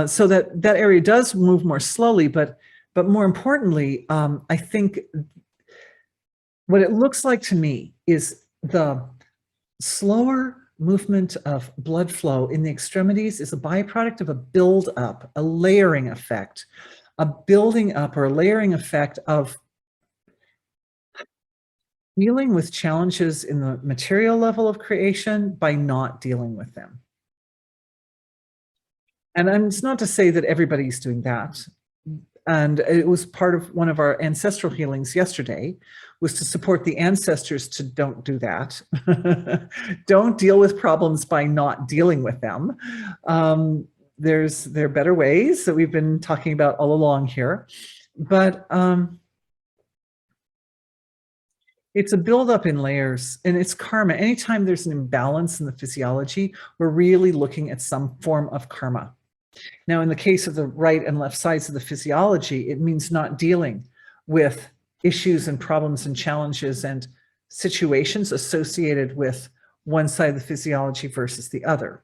[SPEAKER 1] So that area does move more slowly, but more importantly, I think what it looks like to me is the slower movement of blood flow in the extremities is a byproduct of a build-up, a layering effect, a building up or a layering effect of dealing with challenges in the material level of creation by not dealing with them. And it's not to say that everybody's doing that. And it was part of one of our ancestral healings yesterday, was to support the ancestors to don't do that. Don't deal with problems by not dealing with them. There are better ways that we've been talking about all along here. But it's a buildup in layers, and it's karma. Anytime there's an imbalance in the physiology, we're really looking at some form of karma. Now, in the case of the right and left sides of the physiology, it means not dealing with issues and problems and challenges and situations associated with one side of the physiology versus the other.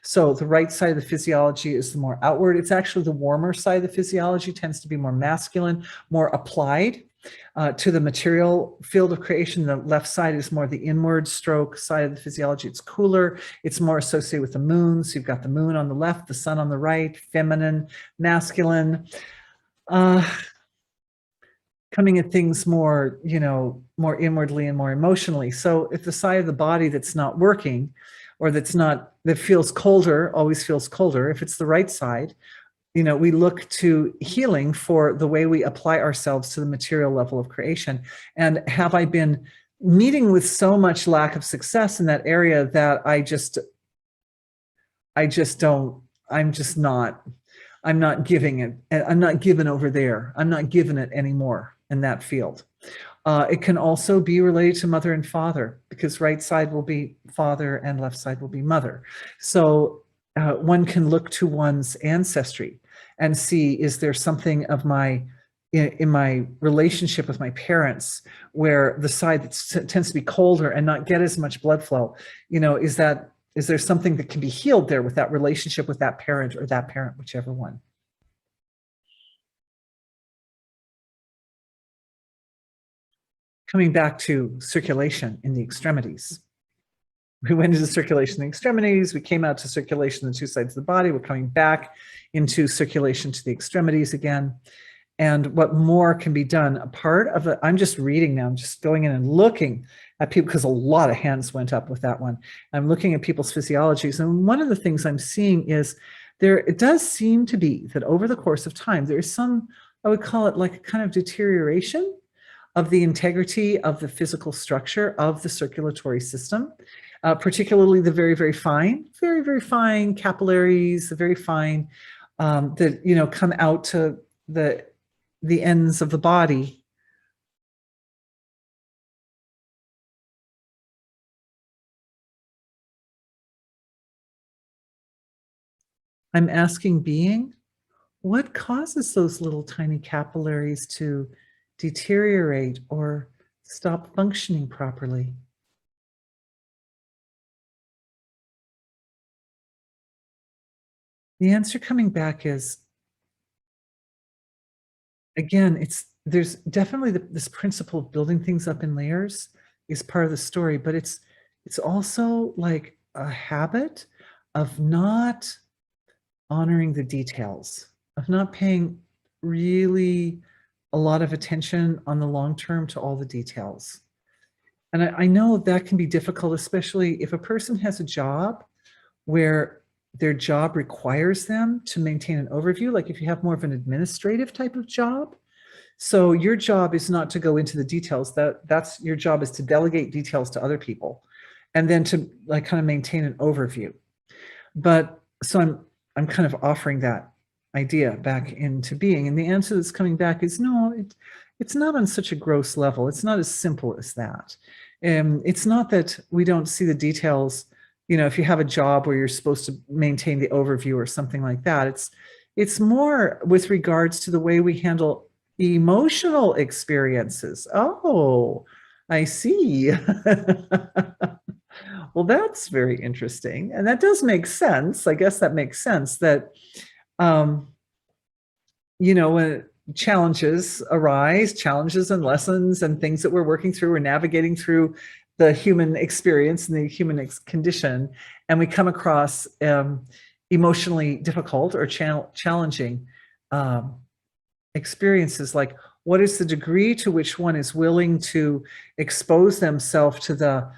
[SPEAKER 1] So the right side of the physiology is the more outward. It's actually the warmer side of the physiology, tends to be more masculine, more applied to the material field of creation. The left side is more the inward stroke side of the physiology. It's cooler. It's more associated with the moon. So you've got the moon on the left, the sun on the right, feminine, masculine, coming at things more, you know, more inwardly and more emotionally. So if the side of the body that's not working, or that feels colder, always feels colder, if it's the right side, you know, we look to healing for the way we apply ourselves to the material level of creation. And have I been meeting with so much lack of success in that area that I'm not giving it. I'm not giving over there. I'm not giving it anymore in that field. It can also be related to mother and father, because right side will be father and left side will be mother. So one can look to one's ancestry and see, is there something of my in my relationship with my parents where the side that tends to be colder and not get as much blood flow, is there something that can be healed there with that relationship with that parent, or that parent, whichever one. Coming back to circulation in the extremities. We went into circulation in the extremities, we came out to circulation in the two sides of the body, we're coming back into circulation to the extremities again. And what more can be done? A part of it, I'm just reading now, I'm just going in and looking at people, because a lot of hands went up with that one. I'm looking at people's physiologies, and one of the things I'm seeing is it does seem to be that over the course of time, there is some, I would call it like a kind of deterioration of the integrity of the physical structure of the circulatory system, particularly the very, very fine capillaries, the very fine that, come out to the ends of the body. I'm asking being, what causes those little tiny capillaries to deteriorate or stop functioning properly? The answer coming back is, again, there's definitely this principle of building things up in layers is part of the story, but it's also like a habit of not honoring the details, of not paying really a lot of attention on the long term to all the details. And I know that can be difficult, especially if a person has a job where their job requires them to maintain an overview, like if you have more of an administrative type of job. So your job is not to go into the details, that's your job is to delegate details to other people, and then to like kind of maintain an overview. But so I'm kind of offering that idea back into being, and the answer that's coming back is no, it's not on such a gross level. It's not as simple as that. It's not that we don't see the details. If you have a job where you're supposed to maintain the overview or something like that, it's more with regards to the way we handle emotional experiences. Oh, I see. Well, that's very interesting. And that does make sense. I guess that makes sense that, when challenges arise, challenges and lessons and things that we're working through, we're navigating through the human experience and the human condition, and we come across emotionally difficult or challenging experiences, like what is the degree to which one is willing to expose themselves to the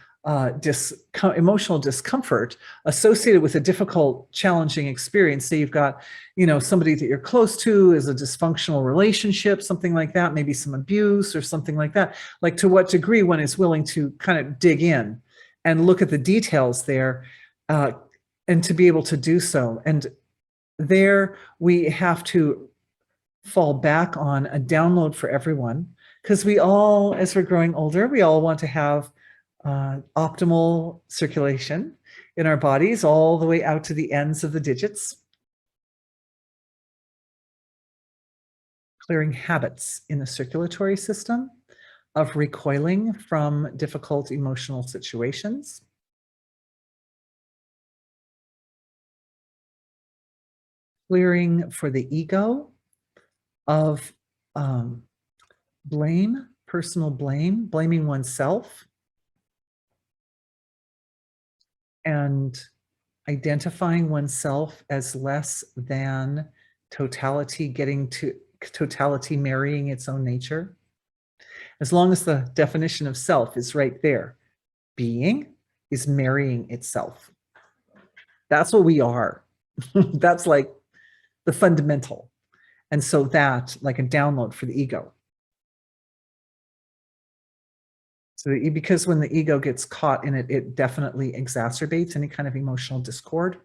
[SPEAKER 1] emotional discomfort associated with a difficult, challenging experience. Say you've got, somebody that you're close to is a dysfunctional relationship, something like that, maybe some abuse or something like that. Like, to what degree one is willing to kind of dig in and look at the details there, and to be able to do so. And there we have to fall back on a download for everyone, because we all, as we're growing older, we all want to have optimal circulation in our bodies all the way out to the ends of the digits. Clearing habits in the circulatory system of recoiling from difficult emotional situations. Clearing for the ego of blame, personal blame, blaming oneself, and identifying oneself as less than totality, getting to totality marrying its own nature. As long as the definition of self is right there, being is marrying itself. That's what we are. That's like the fundamental. And so that, like a download for the ego. So because when the ego gets caught in it, it definitely exacerbates any kind of emotional discord.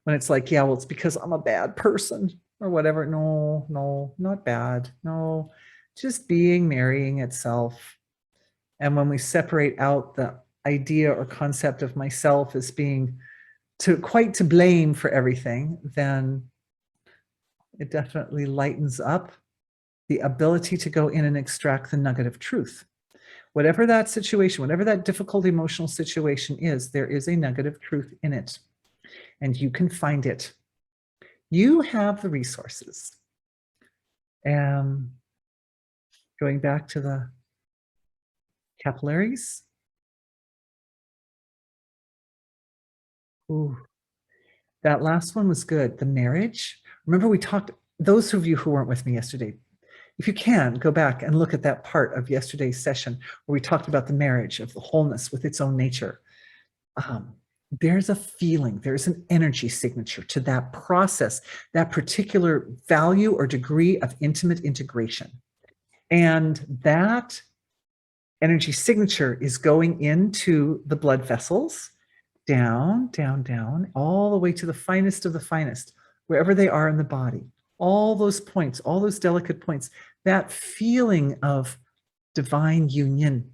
[SPEAKER 1] When it's like, yeah, well, it's because I'm a bad person or whatever. No, not bad. No, just being, marrying itself. And when we separate out the idea or concept of myself as being quite to blame for everything, then it definitely lightens up the ability to go in and extract the nugget of truth. Whatever that situation, whatever that difficult emotional situation is, there is a nugget of truth in it, and you can find it. You have the resources. And going back to the capillaries. Ooh, that last one was good. The marriage. Remember we talked, those of you who weren't with me yesterday, if you can, go back and look at that part of yesterday's session where we talked about the marriage of the wholeness with its own nature. There's a feeling, there's an energy signature to that process, that particular value or degree of intimate integration. And that energy signature is going into the blood vessels, down, down, down, all the way to the finest of the finest, wherever they are in the body. All those points, all those delicate points, that feeling of divine union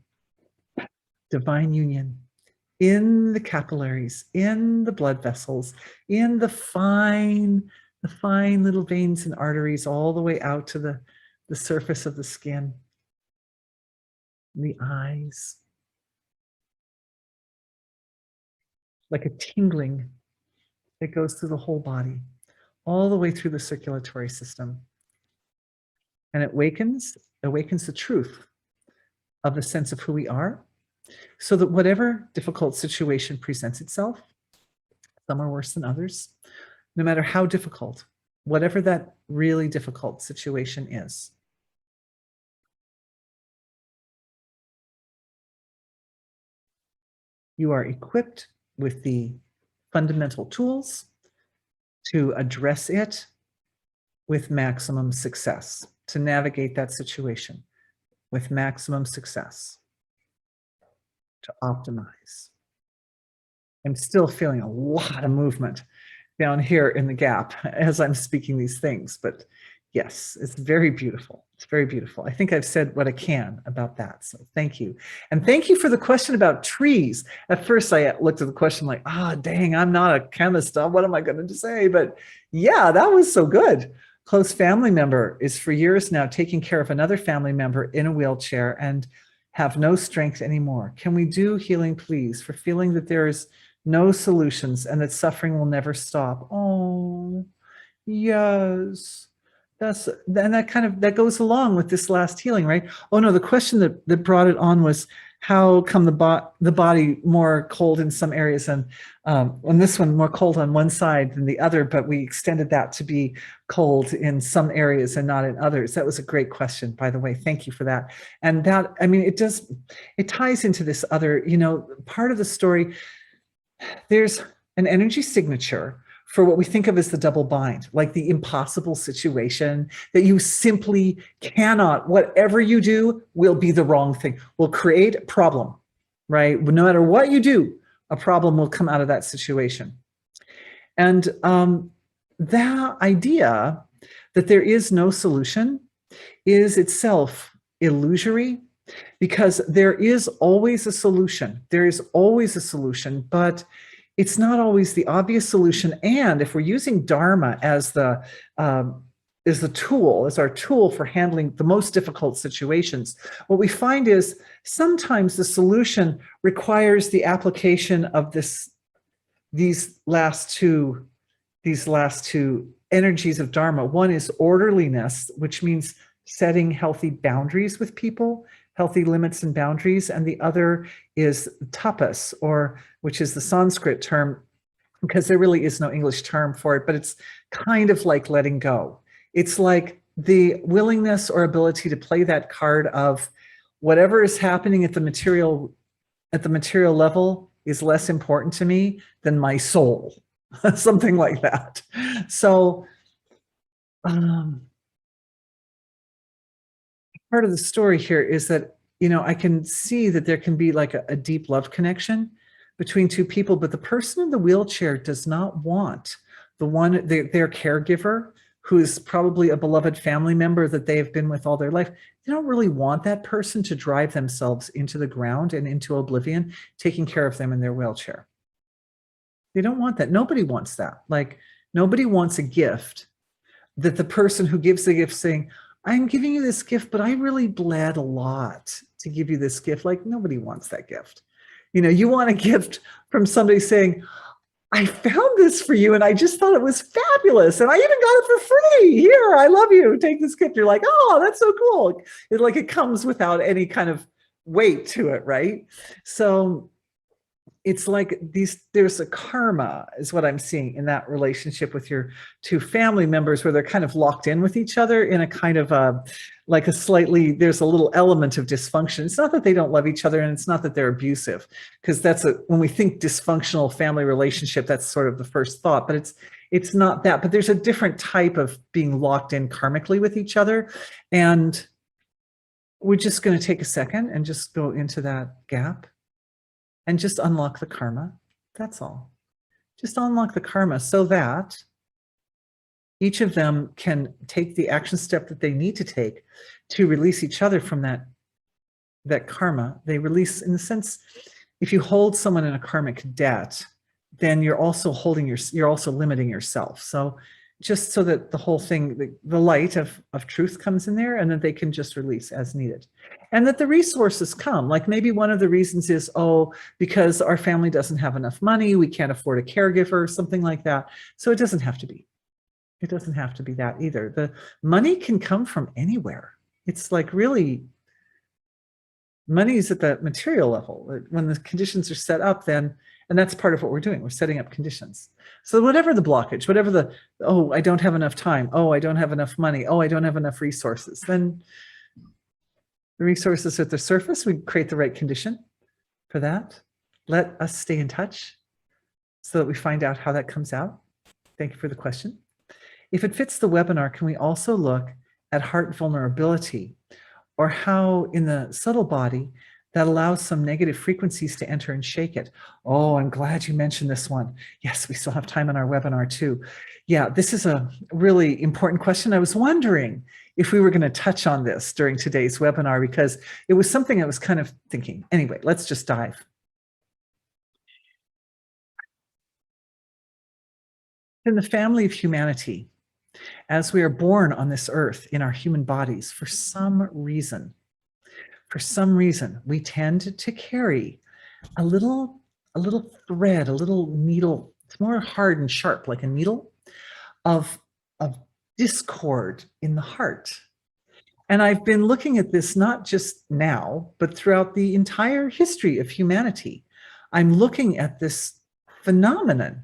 [SPEAKER 1] in the capillaries, in the blood vessels, in the fine little veins and arteries, all the way out to the surface of the skin, the eyes, like a tingling that goes through the whole body, all the way through the circulatory system. And it awakens the truth of the sense of who we are, so that whatever difficult situation presents itself, some are worse than others, no matter how difficult, whatever that really difficult situation is, you are equipped with the fundamental tools to address it with maximum success, to navigate that situation with maximum success, to optimize. I'm still feeling a lot of movement down here in the gap as I'm speaking these things, but yes, it's very beautiful. It's very beautiful. I think I've said what I can about that. So thank you. And thank you for the question about trees. At first I looked at the question like, dang, I'm not a chemist. What am I going to say? But yeah, that was so good. Close family member is for years now taking care of another family member in a wheelchair and have no strength anymore. Can we do healing, please, for feeling that there is no solutions and that suffering will never stop? Oh, yes. That goes along with this last healing, right? Oh no, the question that brought it on was how come the body more cold in some areas and on this one more cold on one side than the other, but we extended that to be cold in some areas and not in others. That was a great question, by the way. Thank you for that. And that, I mean, it ties into this other, part of the story. There's an energy signature for what we think of as the double bind, like the impossible situation that you simply cannot, whatever you do will be the wrong thing, will create a problem, right? No matter what you do, a problem will come out of that situation. And that idea that there is no solution is itself illusory, because there is always a solution. There is always a solution, but it's not always the obvious solution. And if we're using Dharma as the tool, as our tool for handling the most difficult situations, what we find is sometimes the solution requires the application of these last two energies of Dharma. One is orderliness, which means setting healthy boundaries with people, healthy limits and boundaries, and the other is tapas, which is the Sanskrit term, because there really is no English term for it, but it's kind of like letting go. It's like the willingness or ability to play that card of whatever is happening at the material level is less important to me than my soul, something like that. So part of the story here is that, I can see that there can be like a deep love connection between two people, but the person in the wheelchair does not want their caregiver, who is probably a beloved family member that they have been with all their life. they don't really want that person to drive themselves into the ground and into oblivion, taking care of them in their wheelchair. They don't want that. Nobody wants that. Like, nobody wants a gift that the person who gives the gift saying, I'm giving you this gift, but I really bled a lot to give you this gift. Like, nobody wants that gift. You know, you want a gift from somebody saying, I found this for you and I just thought it was fabulous. And I even got it for free. Here, I love you. Take this gift. You're like, oh, that's so cool. It comes without any kind of weight to it, right? So it's like there's a karma is what I'm seeing in that relationship with your two family members, where they're kind of locked in with each other in a kind of there's a little element of dysfunction. It's not that they don't love each other, and it's not that they're abusive, because when we think dysfunctional family relationship, that's sort of the first thought, but it's not that. But there's a different type of being locked in karmically with each other. And we're just going to take a second and just go into that gap and just unlock the karma. That's all. Just unlock the karma so that each of them can take the action step that they need to take to release each other from that karma. They release, in the sense, if you hold someone in a karmic debt, then you're also you're also limiting yourself. So just so that the whole thing, the light of truth comes in there, and that they can just release as needed. And that the resources come. Like, maybe one of the reasons is, because our family doesn't have enough money, we can't afford a caregiver or something like that. So it doesn't have to be. It doesn't have to be that either. The money can come from anywhere. It's like, really, money is at the material level. When the conditions are set up, then, and that's part of what we're doing. We're setting up conditions. So whatever the blockage, whatever I don't have enough time. I don't have enough money. I don't have enough resources. Then the resources at the surface, we create the right condition for that. Let us stay in touch so that we find out how that comes out. Thank you for the question. If it fits the webinar, can we also look at heart vulnerability, or how in the subtle body that allows some negative frequencies to enter and shake it? Oh, I'm glad you mentioned this one. Yes, we still have time on our webinar too. Yeah, this is a really important question. I was wondering if we were going to touch on this during today's webinar, because it was something I was kind of thinking. Anyway, let's just dive. In the family of humanity, as we are born on this earth in our human bodies, for some reason, we tend to carry a little thread, a little needle. It's more hard and sharp, like a needle of discord in the heart. And I've been looking at this not just now, but throughout the entire history of humanity. I'm looking at this phenomenon,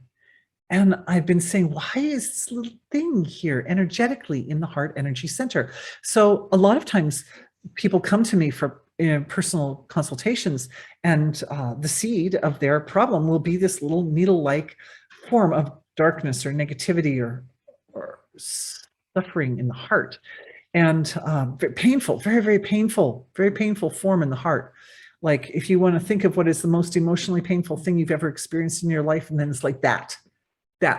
[SPEAKER 1] and I've been saying, why is this little thing here energetically in the heart energy center? So a lot of times people come to me for personal consultations, and the seed of their problem will be this little needle-like form of darkness or negativity or suffering in the heart. And very painful, very painful form in the heart. Like, if you want to think of what is the most emotionally painful thing you've ever experienced in your life, and then it's like that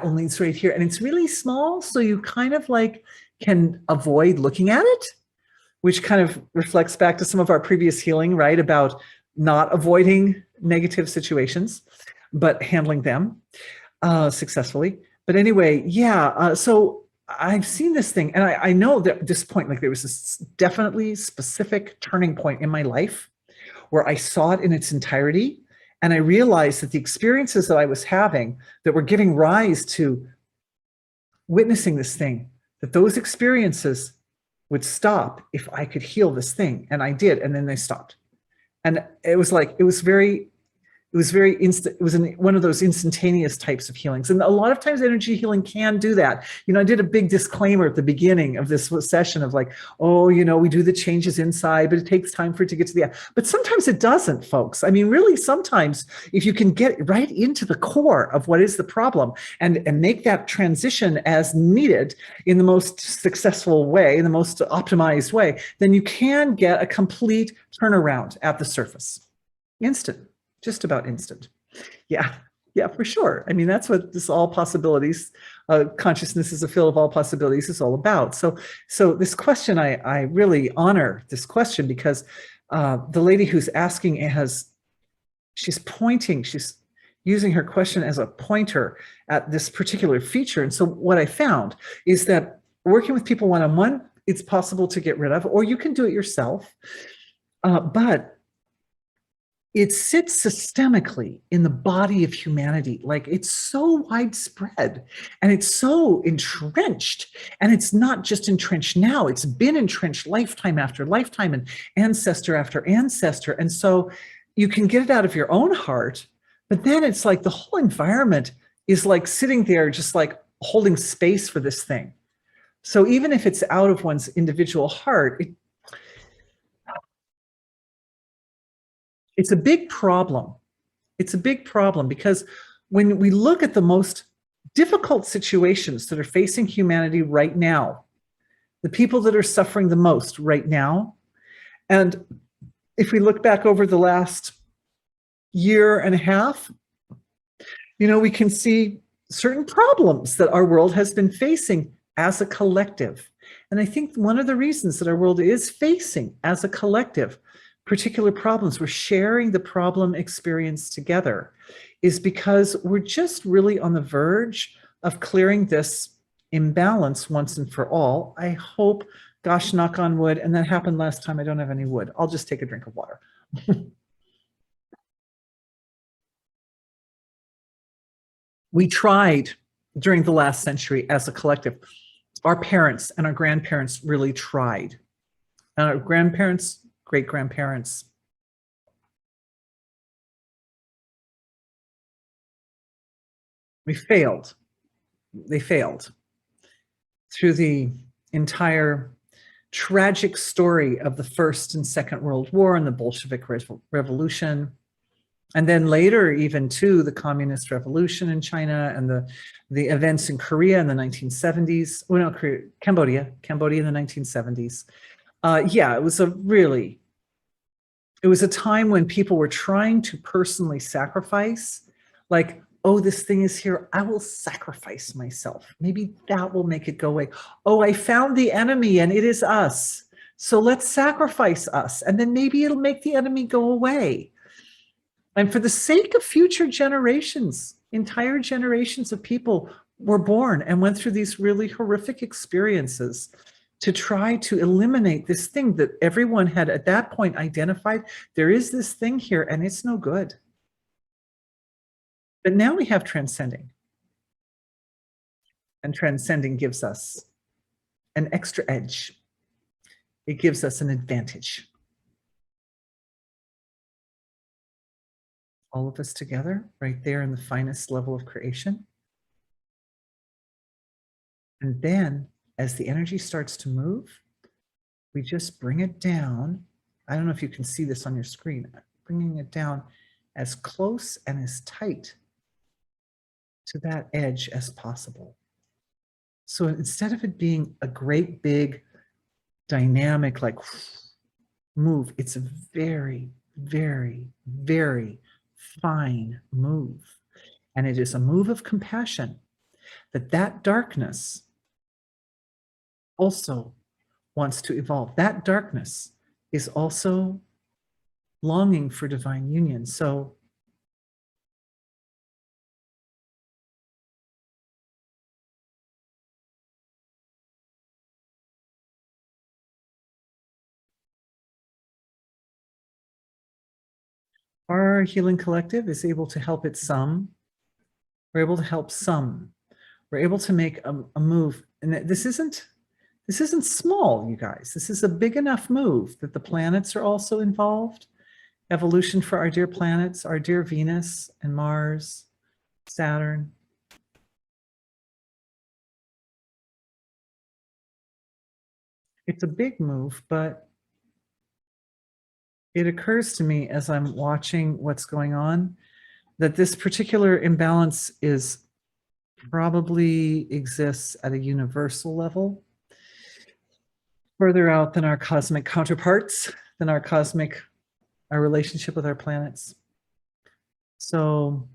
[SPEAKER 1] only it's right here, and it's really small, so you kind of like can avoid looking at it, which kind of reflects back to some of our previous healing, right, about not avoiding negative situations, but handling them successfully. But anyway, yeah, so I've seen this thing, and I know that at this point, like, there was this definitely specific turning point in my life where I saw it in its entirety, and I realized that the experiences that I was having that were giving rise to witnessing this thing, that those experiences would stop if I could heal this thing. And I did, and then they stopped. And it was like, it was one of those instantaneous types of healings. And a lot of times energy healing can do that. You know, I did a big disclaimer at the beginning of this session of like, we do the changes inside, but it takes time for it to get to the out. But sometimes it doesn't, folks. I mean, really, sometimes if you can get right into the core of what is the problem and make that transition as needed in the most successful way, in the most optimized way, then you can get a complete turnaround at the surface. Instant. Just about instant. Yeah. Yeah, for sure. I mean, that's what this all possibilities, consciousness is a field of all possibilities is all about. So this question, I really honor this question because the lady who's asking she's pointing, she's using her question as a pointer at this particular feature. And so what I found is that working with people one-on-one, it's possible to get rid of, or you can do it yourself. But it sits systemically in the body of humanity. Like it's so widespread and it's so entrenched, and it's not just entrenched now, it's been entrenched lifetime after lifetime and ancestor after ancestor. And so you can get it out of your own heart, but then it's like the whole environment is like sitting there just like holding space for this thing. So even if it's out of one's individual heart, it's a big problem. It's a big problem because when we look at the most difficult situations that are facing humanity right now, the people that are suffering the most right now, and if we look back over the last year and a half, we can see certain problems that our world has been facing as a collective. And I think one of the reasons that our world is facing as a collective particular problems, we're sharing the problem experience together, is because we're just really on the verge of clearing this imbalance once and for all. I hope, gosh, knock on wood, and that happened last time. I don't have any wood. I'll just take a drink of water. We tried during the last century as a collective. Our parents and our grandparents really tried. And our grandparents, great-grandparents, we failed. They failed through the entire tragic story of the First and Second World War and the Bolshevik Revolution. And then later, even to the Communist Revolution in China and the events in Korea in the 1970s. Well, no, Cambodia in the 1970s. Yeah, it was a time when people were trying to personally sacrifice, like, oh, this thing is here, I will sacrifice myself. Maybe that will make it go away. Oh, I found the enemy and it is us. So let's sacrifice us. And then maybe it'll make the enemy go away. And for the sake of future generations, entire generations of people were born and went through these really horrific experiences to try to eliminate this thing that everyone had at that point identified. There is this thing here and it's no good. But now we have transcending. And transcending gives us an extra edge. It gives us an advantage. All of us together, right there in the finest level of creation. And then as the energy starts to move, we just bring it down. I don't know if you can see this on your screen, bringing it down as close and as tight to that edge as possible. So instead of it being a great big dynamic, like move, it's a very, very, very fine move. And it is a move of compassion that darkness also wants to evolve. That darkness is also longing for divine union. So our healing collective is able to help it some. We're able to help some. We're able to make a move. And this isn't small, you guys. This is a big enough move that the planets are also involved. Evolution for our dear planets, our dear Venus and Mars, Saturn. It's a big move, but it occurs to me as I'm watching what's going on that this particular imbalance probably exists at a universal level, further out than our cosmic counterparts, than our relationship with our planets. So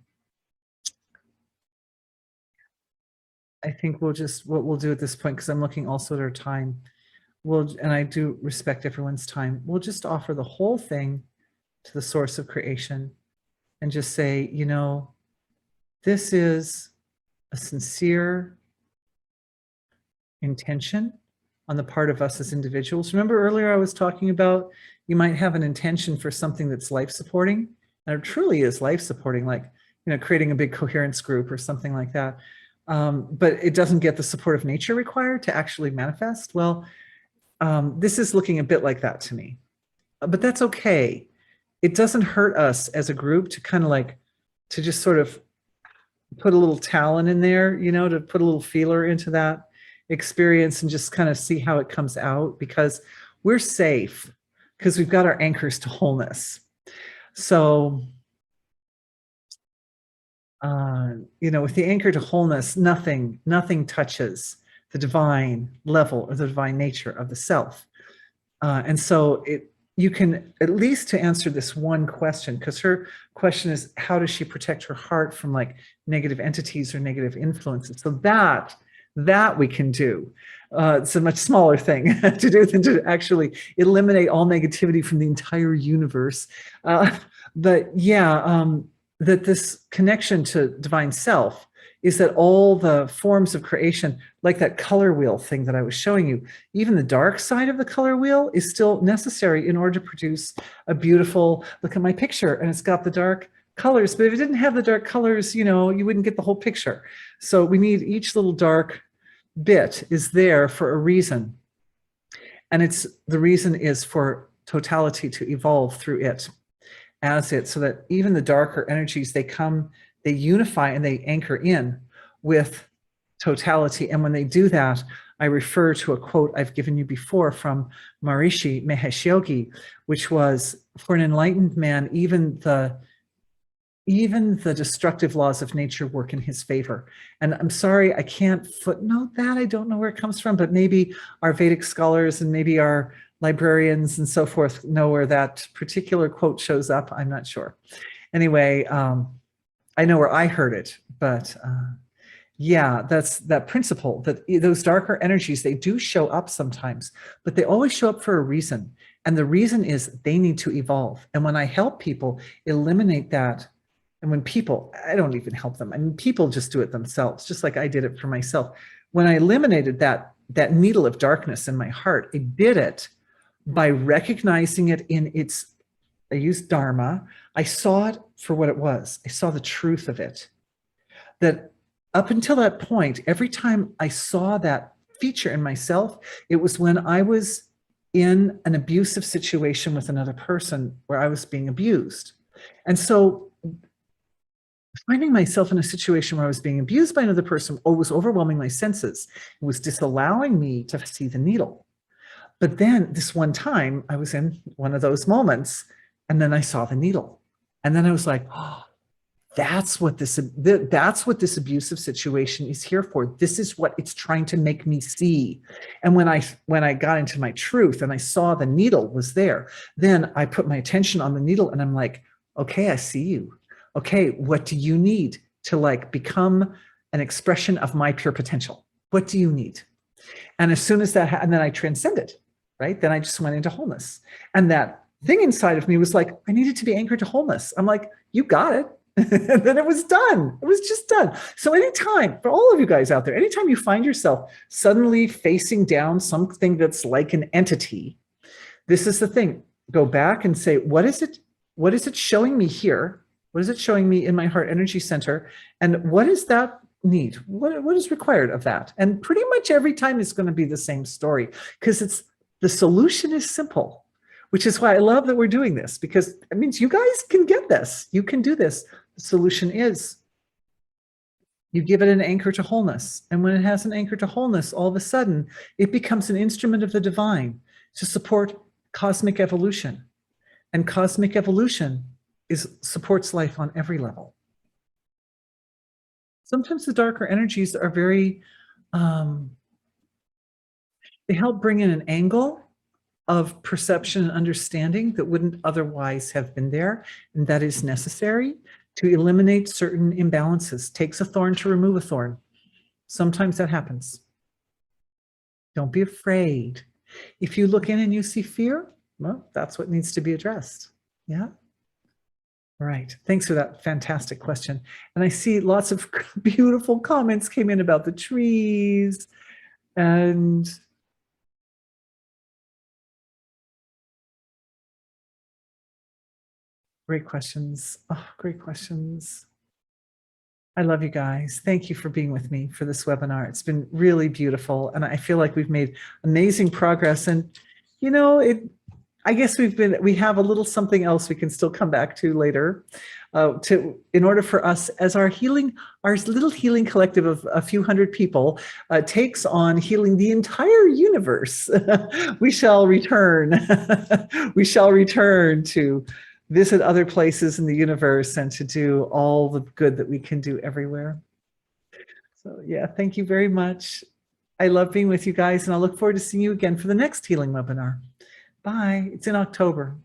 [SPEAKER 1] I think what we'll do at this point, because I'm looking also at our time, and I do respect everyone's time, we'll just offer the whole thing to the source of creation and just say, you know, this is a sincere intention on the part of us as individuals. Remember earlier I was talking about you might have an intention for something that's life-supporting, and it truly is life-supporting, like, you know, creating a big coherence group or something like that. But it doesn't get the support of nature required to actually manifest. Well, this is looking a bit like that to me, but that's okay. It doesn't hurt us as a group to kind of like, to just sort of put a little talent in there, you know, to put a little feeler into that experience and just kind of see how it comes out, because we're safe because we've got our anchors to wholeness. So, you know, with the anchor to wholeness, nothing touches the divine level or the divine nature of the self. And so you can, at least to answer this one question, because her question is, how does she protect her heart from like negative entities or negative influences? So that we can do. It's a much smaller thing to do than to actually eliminate all negativity from the entire universe. But yeah, that this connection to divine self is that all the forms of creation, like that color wheel thing that I was showing you, even the dark side of the color wheel is still necessary in order to produce a beautiful, look at my picture, and it's got the dark colors, but if it didn't have the dark colors, you know, you wouldn't get the whole picture. So we need each little dark bit is there for a reason. And the reason is for totality to evolve through it as it, so that even the darker energies, they unify and they anchor in with totality. And when they do that, I refer to a quote I've given you before from Maharishi Mahesh Yogi, which was, for an enlightened man, even the destructive laws of nature work in his favor. And I'm sorry, I can't footnote that. I don't know where it comes from, but maybe our Vedic scholars and maybe our librarians and so forth know where that particular quote shows up. I'm not sure. Anyway, I know where I heard it, but yeah, that's that principle, that those darker energies, they do show up sometimes, but they always show up for a reason. And the reason is they need to evolve. And when I help people eliminate that, and when people, I don't even help them, I mean, people just do it themselves, just like I did it for myself. When I eliminated that needle of darkness in my heart, I did it by recognizing it in its, I used Dharma. I saw it for what it was. I saw the truth of it. That up until that point, every time I saw that feature in myself, it was when I was in an abusive situation with another person where I was being abused. And so finding myself in a situation where I was being abused by another person was overwhelming my senses. It was disallowing me to see the needle. But then this one time I was in one of those moments, and then I saw the needle. And then I was like, oh, that's what this abusive situation is here for. This is what it's trying to make me see. And when I got into my truth and I saw the needle was there, then I put my attention on the needle and I'm like, okay, I see you. Okay, what do you need to like become an expression of my pure potential? What do you need? And as soon as that happened, then I transcended, right? Then I just went into wholeness. And that thing inside of me was like, I needed to be anchored to wholeness. I'm like, you got it. And then it was done. It was just done. So anytime, for all of you guys out there, anytime you find yourself suddenly facing down something that's like an entity, this is the thing. Go back and say, what is it showing me here? What is it showing me in my heart energy center? And what is that need? What is required of that? And pretty much every time it's going to be the same story, because the solution is simple, which is why I love that we're doing this, because it means you guys can get this. You can do this. The solution is you give it an anchor to wholeness. And when it has an anchor to wholeness, all of a sudden it becomes an instrument of the divine to support cosmic evolution. And cosmic evolution supports life on every level. Sometimes the darker energies are very, they help bring in an angle of perception and understanding that wouldn't otherwise have been there, and that is necessary to eliminate certain imbalances. Takes a thorn to remove a thorn. Sometimes that happens. Don't be afraid. If you look in and you see fear, well, that's what needs to be addressed. Yeah. Right. Thanks for that fantastic question. And I see lots of beautiful comments came in about the trees and great questions. Oh, great questions. I love you guys. Thank you for being with me for this webinar. It's been really beautiful. And I feel like we've made amazing progress. And, you know, I guess we have a little something else we can still come back to later in order for us as our little healing collective of a few hundred people takes on healing the entire universe. We shall return. We shall return to visit other places in the universe and to do all the good that we can do everywhere. So yeah, thank you very much. I love being with you guys, and I'll look forward to seeing you again for the next healing webinar. Bye. It's in October.